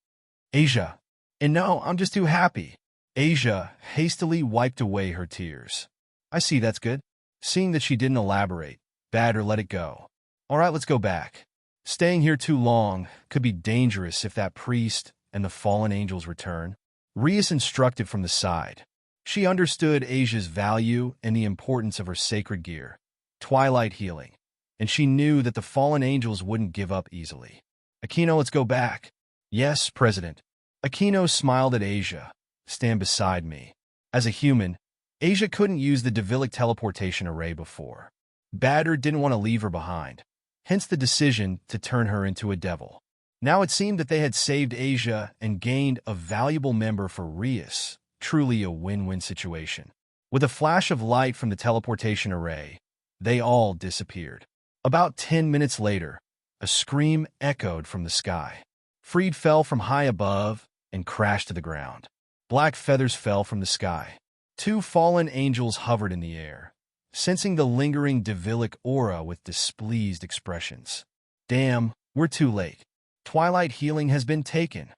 Speaker 1: Asia. And no, I'm just too happy. Asia hastily wiped away her tears. I see, that's good. Seeing that she didn't elaborate, Badr let it go. All right, let's go back. Staying here too long could be dangerous if that priest and the fallen angels return. Rias instructed from the side. She understood Asia's value and the importance of her sacred gear, twilight healing, and she knew that the fallen angels wouldn't give up easily. Aquino, let's go back. Yes, President. Aquino smiled at Asia. Stand beside me. As a human, Asia couldn't use the Divilic teleportation array before. Badr didn't want to leave her behind, hence the decision to turn her into a devil. Now it seemed that they had saved Asia and gained a valuable member for Rias, truly a win-win situation. With a flash of light from the teleportation array, they all disappeared. About 10 minutes later, a scream echoed from the sky. Freed fell from high above and crashed to the ground. Black feathers fell from the sky. Two fallen angels hovered in the air, sensing the lingering Divilic aura with displeased expressions. Damn, we're too late. Twilight healing has been taken.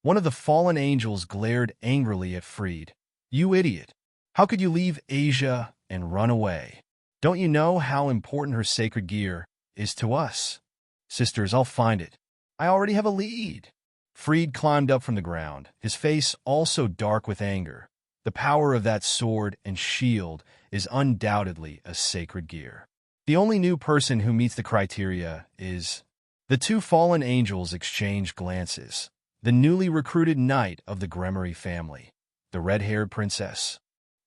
Speaker 1: One of the fallen angels glared angrily at Freed. You idiot. How could you leave Asia and run away? Don't you know how important her sacred gear is to us? Sisters, I'll find it. I already have a lead. Freed climbed up from the ground, his face also dark with anger. The power of that sword and shield is undoubtedly a sacred gear. The only new person who meets the criteria is... The two fallen angels exchanged glances. The newly recruited knight of the Gremory family, the red-haired princess.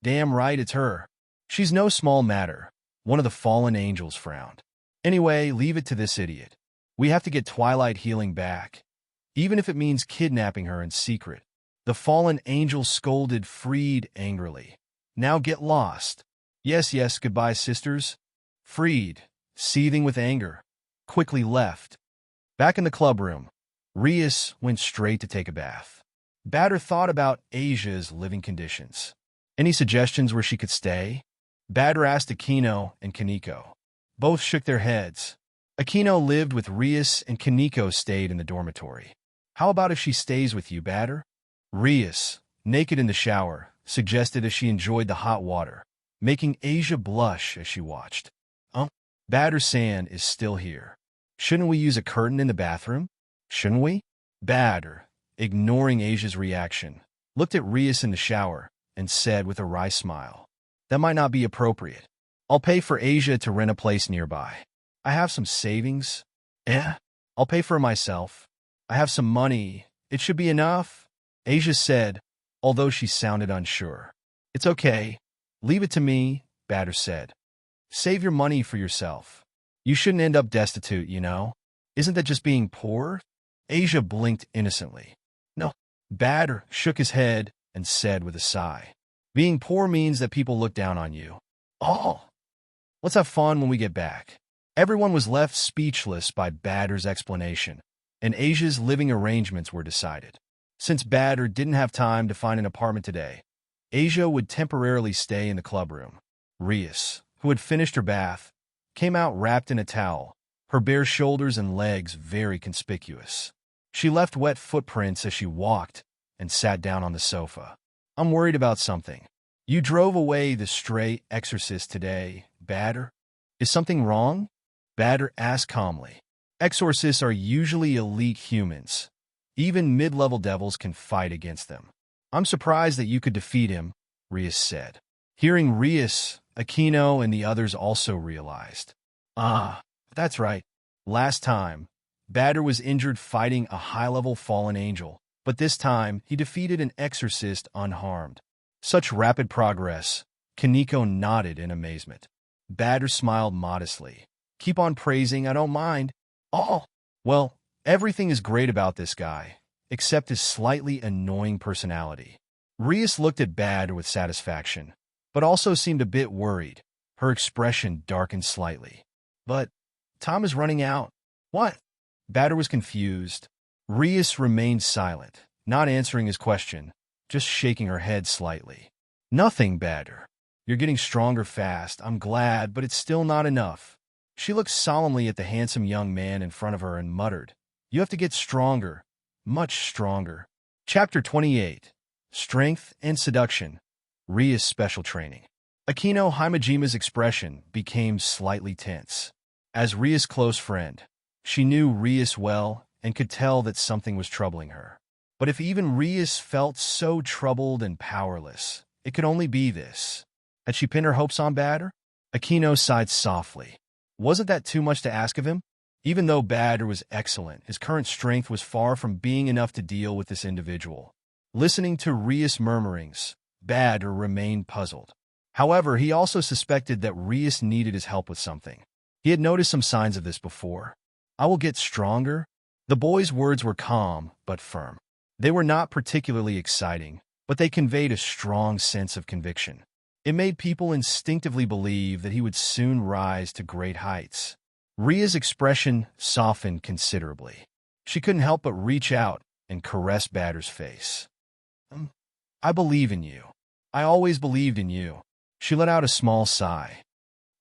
Speaker 1: Damn right, it's her. She's no small matter. One of the fallen angels frowned. Anyway, leave it to this idiot. We have to get Twilight healing back, even if it means kidnapping her in secret. The fallen angel scolded Freed angrily. Now get lost. Yes, goodbye, sisters. Freed, seething with anger, quickly left. Back in the club room, Rias went straight to take a bath. Badr thought about Asia's living conditions. Any suggestions where she could stay? Badr asked Aquino and Kaneko. Both shook their heads. Aquino lived with Rias and Kaneko stayed in the dormitory. How about if she stays with you, Badr? Rias, naked in the shower, suggested as she enjoyed the hot water, making Asia blush as she watched. Badr San is still here. Shouldn't we use a curtain in the bathroom? Shouldn't we? Badr, ignoring Asia's reaction, looked at Rias in the shower and said with a wry smile, "That might not be appropriate. I'll pay for Asia to rent a place nearby. I have some savings. I'll pay for it myself. I have some money. It should be enough," Asia said, although she sounded unsure. "It's okay. Leave it to me," Badr said. "Save your money for yourself. You shouldn't end up destitute, you know. Isn't that just being poor?" Asia blinked innocently. "No." Badr shook his head and said with a sigh, "Being poor means that people look down on you." "Oh, let's have fun when we get back." Everyone was left speechless by Badr's explanation, and Asia's living arrangements were decided. Since Badr didn't have time to find an apartment today, Asia would temporarily stay in the clubroom. Rias, who had finished her bath, came out wrapped in a towel, her bare shoulders and legs very conspicuous. She left wet footprints as she walked and sat down on the sofa. "I'm worried about something. You drove away the stray exorcist today, Badr. Is something wrong?" Badr asked calmly. Exorcists are usually elite humans. Even mid-level devils can fight against them. "I'm surprised that you could defeat him," Rias said. Hearing Rias, Aquino and the others also realized. That's right. Last time, Badr was injured fighting a high-level fallen angel, but this time he defeated an exorcist unharmed. Such rapid progress, Kaneko nodded in amazement. Badr smiled modestly. "Keep on praising, I don't mind." Well, everything is great about this guy, except his slightly annoying personality." Rias looked at Badr with satisfaction, but also seemed a bit worried. Her expression darkened slightly. "But time is running out." "What?" Badr was confused. Rias remained silent, not answering his question, just shaking her head slightly. "Nothing, Badr. You're getting stronger fast. I'm glad, but it's still not enough." She looked solemnly at the handsome young man in front of her and muttered, "You have to get stronger, much stronger." Chapter 28. Strength and Seduction. Rias' Special Training. Aquino Himajima's expression became slightly tense. As Rias' close friend, she knew Rias well and could tell that something was troubling her. But if even Rias felt so troubled and powerless, it could only be this. Had she pinned her hopes on Badr? Aquino sighed softly. Wasn't that too much to ask of him? Even though Badr was excellent, his current strength was far from being enough to deal with this individual. Listening to Rias' murmurings, Badr remained puzzled. However, he also suspected that Rias needed his help with something. He had noticed some signs of this before. "I will get stronger." The boy's words were calm but firm. They were not particularly exciting, but they conveyed a strong sense of conviction. It made people instinctively believe that he would soon rise to great heights. Ria's expression softened considerably. She couldn't help but reach out and caress Badr's face. "I believe in you. I always believed in you." She let out a small sigh.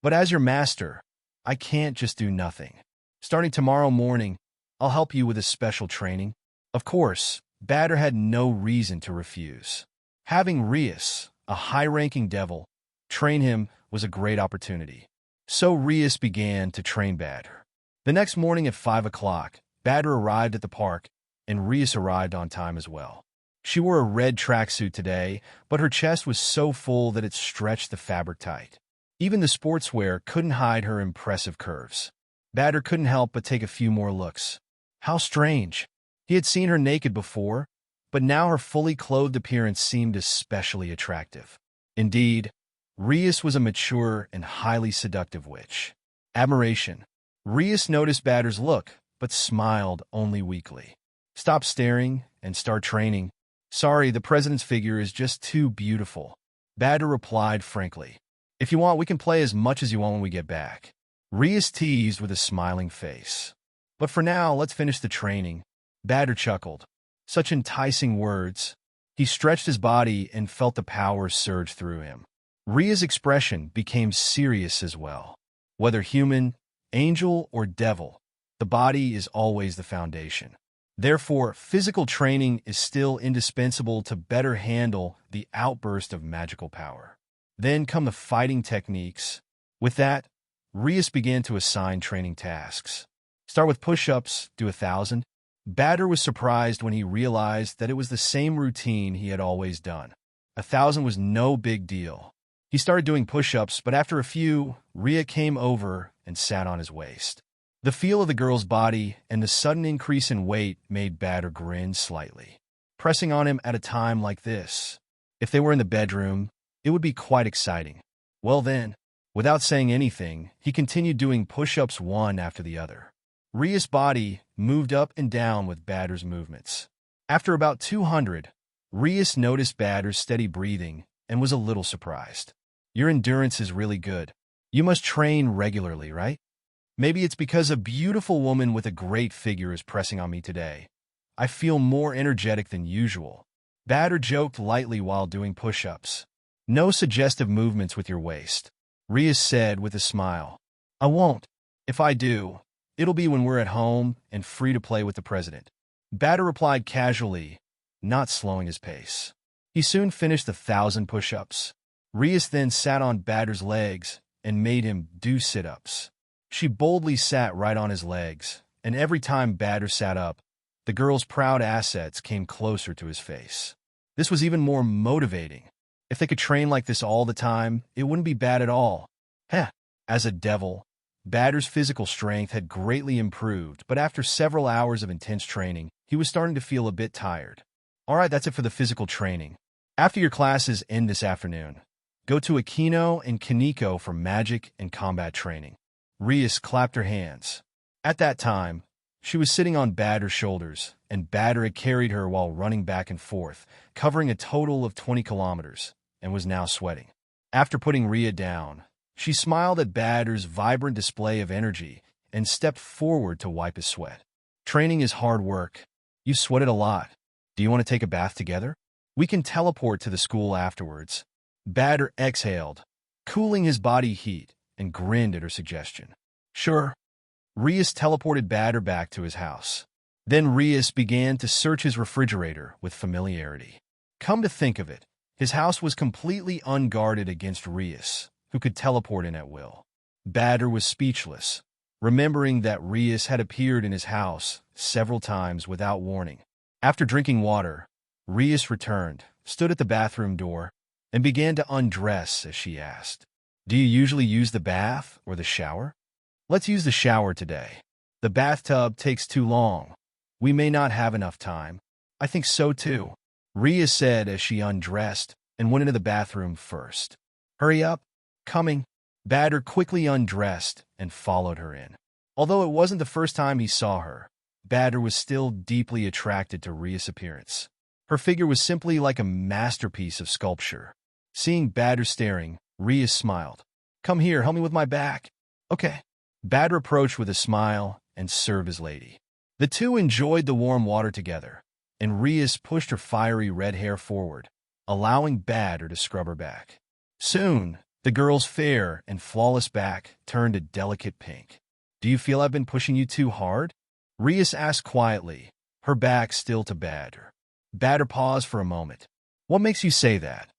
Speaker 1: "But as your master, I can't just do nothing. Starting tomorrow morning, I'll help you with a special training." Of course, Badr had no reason to refuse. Having Rias, a high-ranking devil, train him was a great opportunity. So Rias began to train Badr. The next morning at 5 o'clock, Badr arrived at the park, and Rias arrived on time as well. She wore a red tracksuit today, but her chest was so full that it stretched the fabric tight. Even the sportswear couldn't hide her impressive curves. Badr couldn't help but take a few more looks. How strange. He had seen her naked before, but now her fully clothed appearance seemed especially attractive. Indeed, Rias was a mature and highly seductive witch. Admiration. Rias noticed Badr's look, but smiled only weakly. "Stop staring and start training." "Sorry, the president's figure is just too beautiful," Badr replied frankly. "If you want, we can play as much as you want when we get back." Rias teased with a smiling face. "But for now, let's finish the training." Badr chuckled. Such enticing words. He stretched his body and felt the power surge through him. Ria's expression became serious as well. Whether human, Angel or devil, the body is always the foundation. Therefore, physical training is still indispensable to better handle the outburst of magical power. Then come the fighting techniques. With that, Rias began to assign training tasks. Start with push-ups, do 1,000. Badr was surprised when he realized that it was the same routine he had always done. 1,000 was no big deal. He started doing push-ups, but after a few, Rhea came over and sat on his waist. The feel of the girl's body and the sudden increase in weight made Badr grin slightly. Pressing on him at a time like this, if they were in the bedroom, it would be quite exciting. Well then, without saying anything, he continued doing push-ups one after the other. Rhea's body moved up and down with Badr's movements. After about 200, Rheas noticed Badr's steady breathing and was a little surprised. Your endurance is really good. You must train regularly, right? Maybe it's because a beautiful woman with a great figure is pressing on me today. I feel more energetic than usual. Badr joked lightly while doing push-ups. No suggestive movements with your waist, Rheas said with a smile. I won't. If I do, it'll be when we're at home and free to play with the president. Badr replied casually, not slowing his pace. He soon finished 1,000 push-ups. Rheas then sat on Badr's legs and made him do sit-ups. She boldly sat right on his legs, and every time Badr sat up, the girl's proud assets came closer to his face. This was even more motivating. If they could train like this all the time, it wouldn't be bad at all. Heh. As a devil, Badr's physical strength had greatly improved, but after several hours of intense training, he was starting to feel a bit tired. Alright, that's it for the physical training. After your classes end this afternoon, go to Aquino and Kaneko for magic and combat training. Rheas clapped her hands. At that time, she was sitting on Badr's shoulders, and Badr had carried her while running back and forth, covering a total of 20 kilometers, and was now sweating. After putting Rhea down, she smiled at Badr's vibrant display of energy and stepped forward to wipe his sweat. Training is hard work. You sweated a lot. Do you want to take a bath together? We can teleport to the school afterwards. Badr exhaled, cooling his body heat, and grinned at her suggestion. Sure. Rheas teleported Badr back to his house. Then Rheas began to search his refrigerator with familiarity. Come to think of it, his house was completely unguarded against Rheas, who could teleport in at will. Badr was speechless, remembering that Rheas had appeared in his house several times without warning. After drinking water, Rheas returned, stood at the bathroom door, and began to undress as she asked, Do you usually use the bath or the shower? Let's use the shower today. The bathtub takes too long. We may not have enough time. I think so too, Rhea said as she undressed and went into the bathroom first. Hurry up. Coming. Badr quickly undressed and followed her in. Although it wasn't the first time he saw her, Badr was still deeply attracted to Rhea's appearance. Her figure was simply like a masterpiece of sculpture. Seeing Badr staring, Rhea smiled. Come here, help me with my back. Okay. Badr approached with a smile and served his lady. The two enjoyed the warm water together, and Rheas pushed her fiery red hair forward, allowing Badr to scrub her back. Soon, the girl's fair and flawless back turned a delicate pink. Do you feel I've been pushing you too hard? Rheas asked quietly, her back still to Badr. Badr paused for a moment. What makes you say that?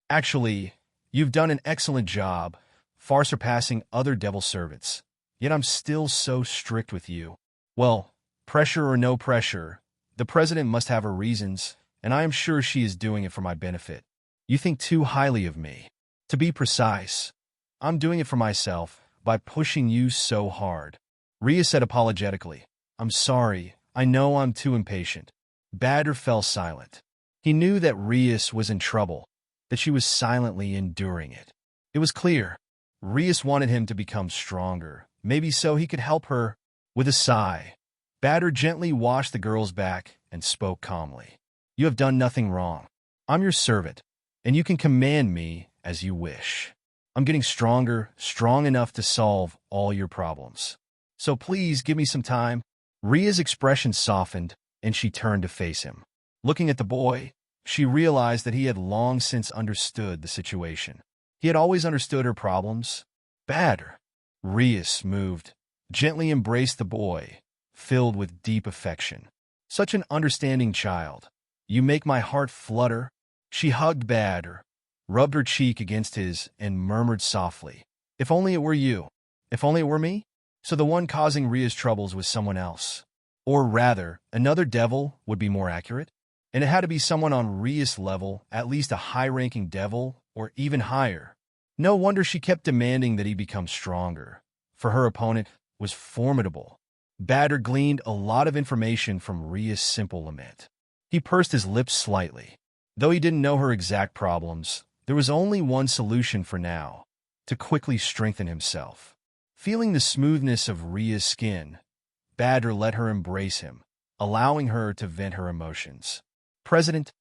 Speaker 1: Actually, you've done an excellent job, far surpassing other devil servants. Yet I'm still so strict with you. Well, pressure or no pressure, the president must have her reasons, and I am sure she is doing it for my benefit. You think too highly of me. To be precise, I'm doing it for myself by pushing you so hard. Rhea said apologetically, I'm sorry, I know I'm too impatient. Badr fell silent. He knew that Rheas was in trouble, that she was silently enduring it. It was clear. Rheas wanted him to become stronger, maybe so he could help her. With a sigh, Badr gently washed the girl's back and spoke calmly. You have done nothing wrong. I'm your servant, and you can command me as you wish. I'm getting stronger, strong enough to solve all your problems. So please give me some time. Rhea's expression softened, and she turned to face him. Looking at the boy, she realized that he had long since understood the situation. He had always understood her problems. Badr. Rheas moved, gently embraced the boy, filled with deep affection. Such an understanding child. You make my heart flutter. She hugged Badr, rubbed her cheek against his, and murmured softly, "If only it were you. If only it were me." So the one causing Ria's troubles was someone else. Or rather, another devil would be more accurate. And it had to be someone on Ria's level, at least a high-ranking devil, or even higher. No wonder she kept demanding that he become stronger, for her opponent was formidable. Badr gleaned a lot of information from Ria's simple lament. He pursed his lips slightly. Though he didn't know her exact problems, there was only one solution for now: to quickly strengthen himself. Feeling the smoothness of Ria's skin, Badr let her embrace him, allowing her to vent her emotions. "President,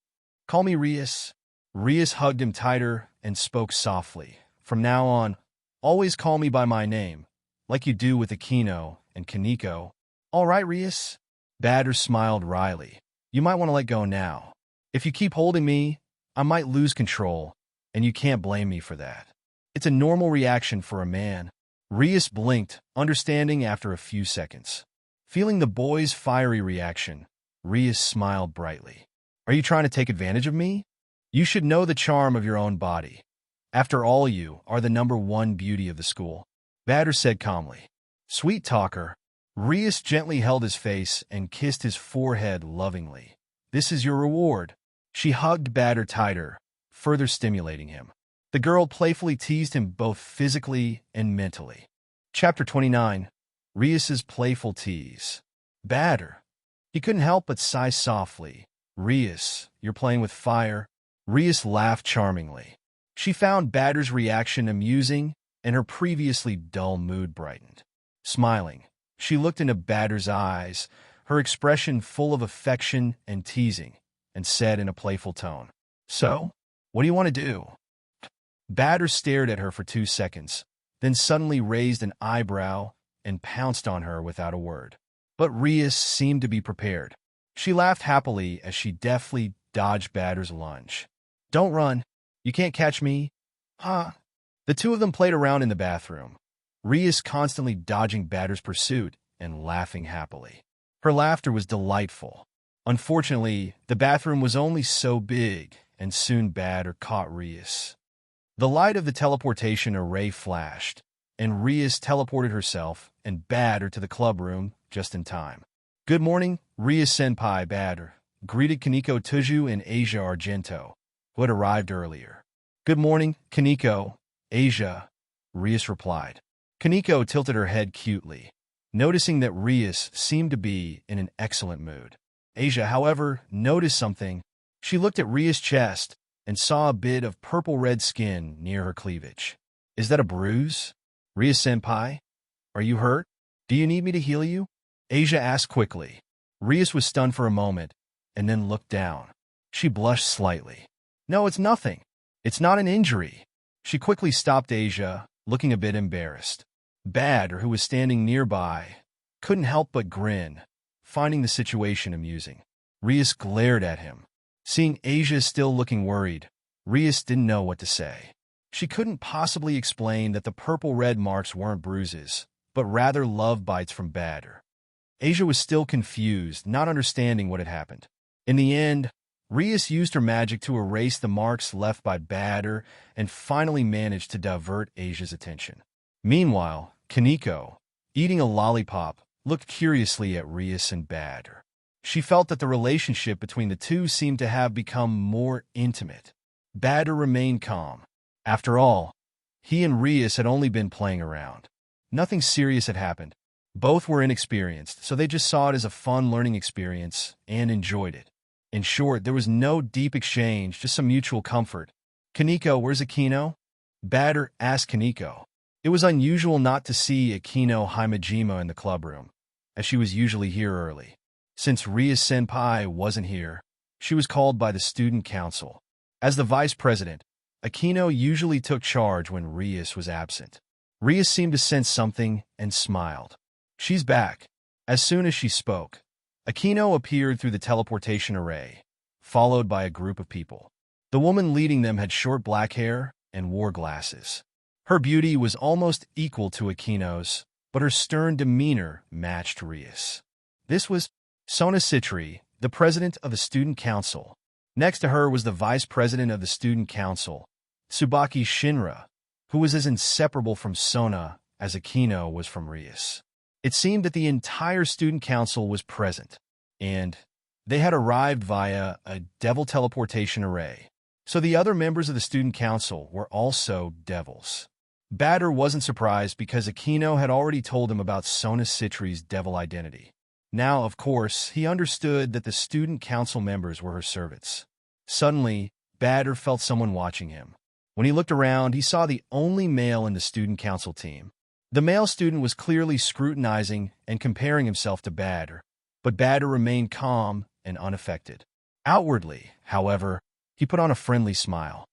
Speaker 1: call me Rias." Rias hugged him tighter and spoke softly. "From now on, always call me by my name, like you do with Aquino and Kaneko." "All right, Rias." Badr smiled wryly. "You might want to let go now. If you keep holding me, I might lose control, and you can't blame me for that. It's a normal reaction for a man." Rias blinked, understanding after a few seconds. Feeling the boy's fiery reaction, Rias smiled brightly. "Are you trying to take advantage of me? You should know the charm of your own body. After all, you are the #1 beauty of the school," Badr said calmly. "Sweet talker." Rias gently held his face and kissed his forehead lovingly. "This is your reward." She hugged Badr tighter, further stimulating him. The girl playfully teased him both physically and mentally. Chapter 29. Rias's playful tease. Badr. He couldn't help but sigh softly. "Rias, you're playing with fire." Rias laughed charmingly. She found Badr's reaction amusing, and her previously dull mood brightened. Smiling, she looked into Badr's eyes, her expression full of affection and teasing, and said in a playful tone, "So, what do you want to do?" Badr stared at her for 2 seconds, then suddenly raised an eyebrow and pounced on her without a word. But Rias seemed to be prepared. She laughed happily as she deftly dodged Badr's lunge. "Don't run. You can't catch me." "Huh?" The two of them played around in the bathroom, Rias constantly dodging Badr's pursuit and laughing happily. Her laughter was delightful. Unfortunately, the bathroom was only so big, and soon Badr caught Rias. The light of the teleportation array flashed, and Rias teleported herself and Badr to the club room just in time. "Good morning, Rias-senpai." Badr greeted Kaneko Tuju and Asia Argento, who had arrived earlier. "Good morning, Kaneko, Asia," Rias replied. Kaneko tilted her head cutely, noticing that Rias seemed to be in an excellent mood. Asia, however, noticed something. She looked at Rias' chest and saw a bit of purple-red skin near her cleavage. "Is that a bruise? Rias-senpai, are you hurt? Do you need me to heal you?" Asia asked quickly. Rias was stunned for a moment, and then looked down. She blushed slightly. "No, it's nothing. It's not an injury." She quickly stopped Asia, looking a bit embarrassed. Badr, who was standing nearby, couldn't help but grin, finding the situation amusing. Rias glared at him. Seeing Asia still looking worried, Rias didn't know what to say. She couldn't possibly explain that the purple-red marks weren't bruises, but rather love bites from Badr. Asia was still confused, not understanding what had happened. In the end, Rias used her magic to erase the marks left by Badr and finally managed to divert Asia's attention. Meanwhile, Kaneko, eating a lollipop, looked curiously at Rias and Badr. She felt that the relationship between the two seemed to have become more intimate. Badr remained calm. After all, he and Rias had only been playing around. Nothing serious had happened. Both were inexperienced, so they just saw it as a fun learning experience and enjoyed it. In short, there was no deep exchange, just some mutual comfort. "Kaneko, where's Aquino?" Badr asked Kaneko. It was unusual not to see Aquino Himejima in the clubroom, as she was usually here early. Since Rias-senpai wasn't here, she was called by the student council. As the vice president, Aquino usually took charge when Rias was absent. Rias seemed to sense something and smiled. "She's back." As soon as she spoke, Aquino appeared through the teleportation array, followed by a group of people. The woman leading them had short black hair and wore glasses. Her beauty was almost equal to Aquino's, but her stern demeanor matched Rias. This was Sona Citri, the president of the student council. Next to her was the vice president of the student council, Tsubaki Shinra, who was as inseparable from Sona as Akino was from Rias. It seemed that the entire student council was present, and they had arrived via a devil teleportation array. So the other members of the student council were also devils. Badr wasn't surprised because Akino had already told him about Sona Citri's devil identity. Now, of course, he understood that the student council members were her servants. Suddenly, Badr felt someone watching him. When he looked around, he saw the only male in the student council team. The male student was clearly scrutinizing and comparing himself to Badr, but Badr remained calm and unaffected. Outwardly, however, he put on a friendly smile.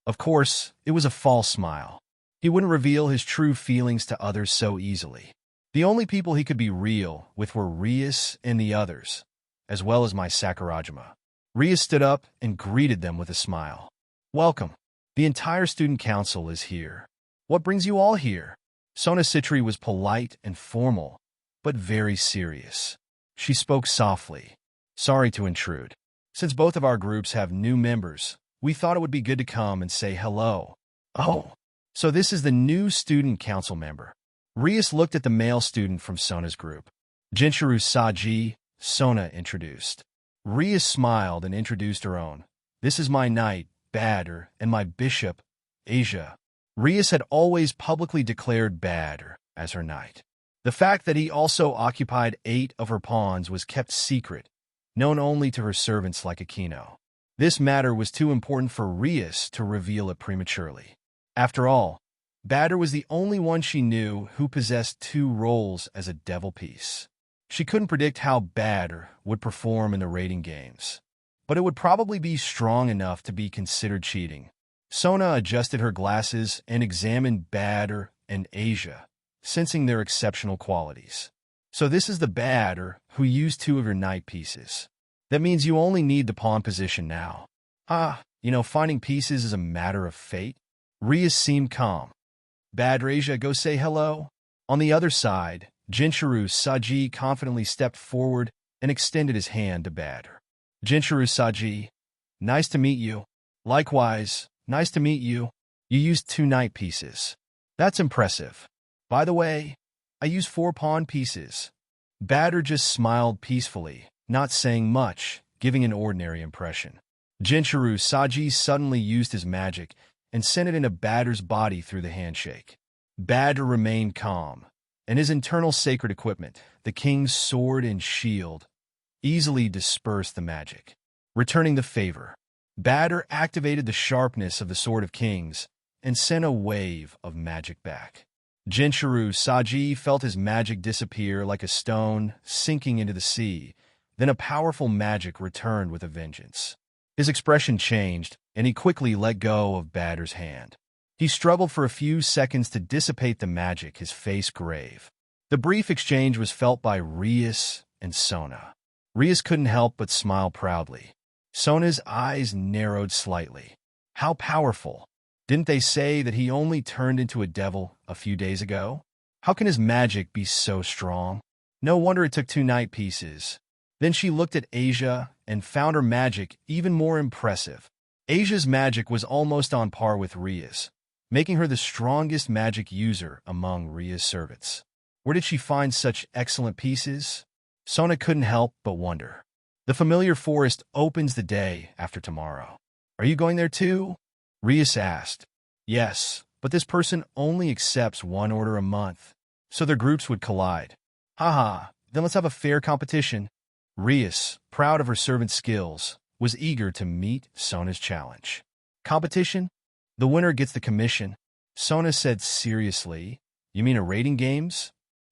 Speaker 1: Of course, it was a false smile. He wouldn't reveal his true feelings to others so easily. The only people he could be real with were Rias and the others, as well as my Sakurajima. Rias stood up and greeted them with a smile. "Welcome. The entire student council is here. What brings you all here?" Sona Citri was polite and formal, but very serious. She spoke softly. "Sorry to intrude. Since both of our groups have new members, we thought it would be good to come and say hello." "Oh, so this is the new student council member." Rias looked at the male student from Sona's group. "Jinchuru Saji," Sona introduced. Rias smiled and introduced her own. "This is my knight, Badr, and my bishop, Asia." Rias had always publicly declared Badr as her knight. The fact that he also occupied 8 of her pawns was kept secret, known only to her servants like Akino. This matter was too important for Rias to reveal it prematurely. After all, Badr was the only one she knew who possessed 2 roles as a devil piece. She couldn't predict how Badr would perform in the rating games, but it would probably be strong enough to be considered cheating. Sona adjusted her glasses and examined Badr and Asia, sensing their exceptional qualities. "So this is the Badr who used 2 of your knight pieces. That means you only need the pawn position now." Finding pieces is a matter of fate." Rias seemed calm. "Badr, Asia, go say hello." On the other side, Jinchuru Saji confidently stepped forward and extended his hand to Badr. "Jinchuru Saji, nice to meet you." "Likewise, nice to meet you. You used 2 knight pieces. That's impressive. By the way, I used 4 pawn pieces." Badr just smiled peacefully, not saying much, giving an ordinary impression. Jinchuru Saji suddenly used his magic and sent it into Badr's body through the handshake. Badr remained calm, and his internal sacred equipment, the king's sword and shield, easily dispersed the magic. Returning the favor, Badr activated the sharpness of the Sword of Kings and sent a wave of magic back. Jinchuru Saji felt his magic disappear like a stone sinking into the sea. Then a powerful magic returned with a vengeance. His expression changed, and he quickly let go of Badr's hand. He struggled for a few seconds to dissipate the magic, his face grave. The brief exchange was felt by Rias and Sona. Rias couldn't help but smile proudly. Sona's eyes narrowed slightly. How powerful! Didn't they say that he only turned into a devil a few days ago? How can his magic be so strong? No wonder it took 2 knight pieces. Then she looked at Asia and found her magic even more impressive. Asia's magic was almost on par with Ria's, making her the strongest magic user among Ria's servants. Where did she find such excellent pieces? Sona couldn't help but wonder. The familiar forest opens the day after tomorrow. Are you going there too? Rias asked. Yes, but this person only accepts 1 order a month, so their groups would collide. Haha, then let's have a fair competition. Rias, proud of her servant's skills, was eager to meet Sona's challenge. Competition? The winner gets the commission. Sona said seriously. You mean a rating games?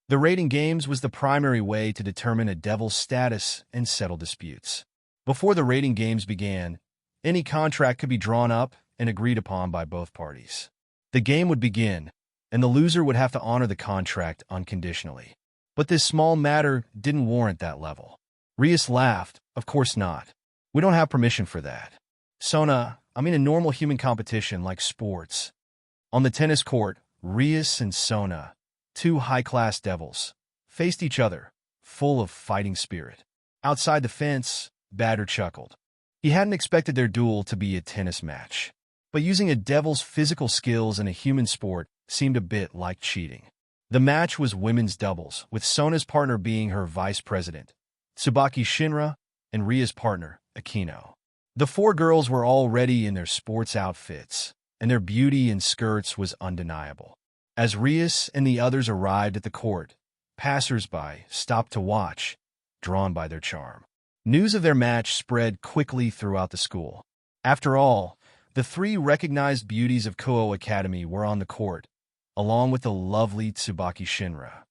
Speaker 1: The rating games was the primary way to determine a devil's status and settle disputes. Before the rating games began, any contract could be drawn up and agreed upon by both parties. The game would begin, and the loser would have to honor the contract unconditionally. But this small matter didn't warrant that level. Rias laughed. Of course not. We don't have permission for that. Sona, I mean a normal human competition like sports. On the tennis court, Rias and Sona, Two high-class devils faced each other, full of fighting spirit. Outside the fence, Badr chuckled. He hadn't expected their duel to be a tennis match, but using a devil's physical skills in a human sport seemed a bit like cheating. The match was women's doubles, with Sona's partner being her vice president, Tsubaki Shinra, and Ria's partner, Akino. The four girls were already in their sports outfits, and their beauty in skirts was undeniable. As Rias and the others arrived at the court, passers-by stopped to watch, drawn by their charm. News of their match spread quickly throughout the school. After all, the three recognized beauties of Kuo Academy were on the court, along with the lovely Tsubaki Shinra.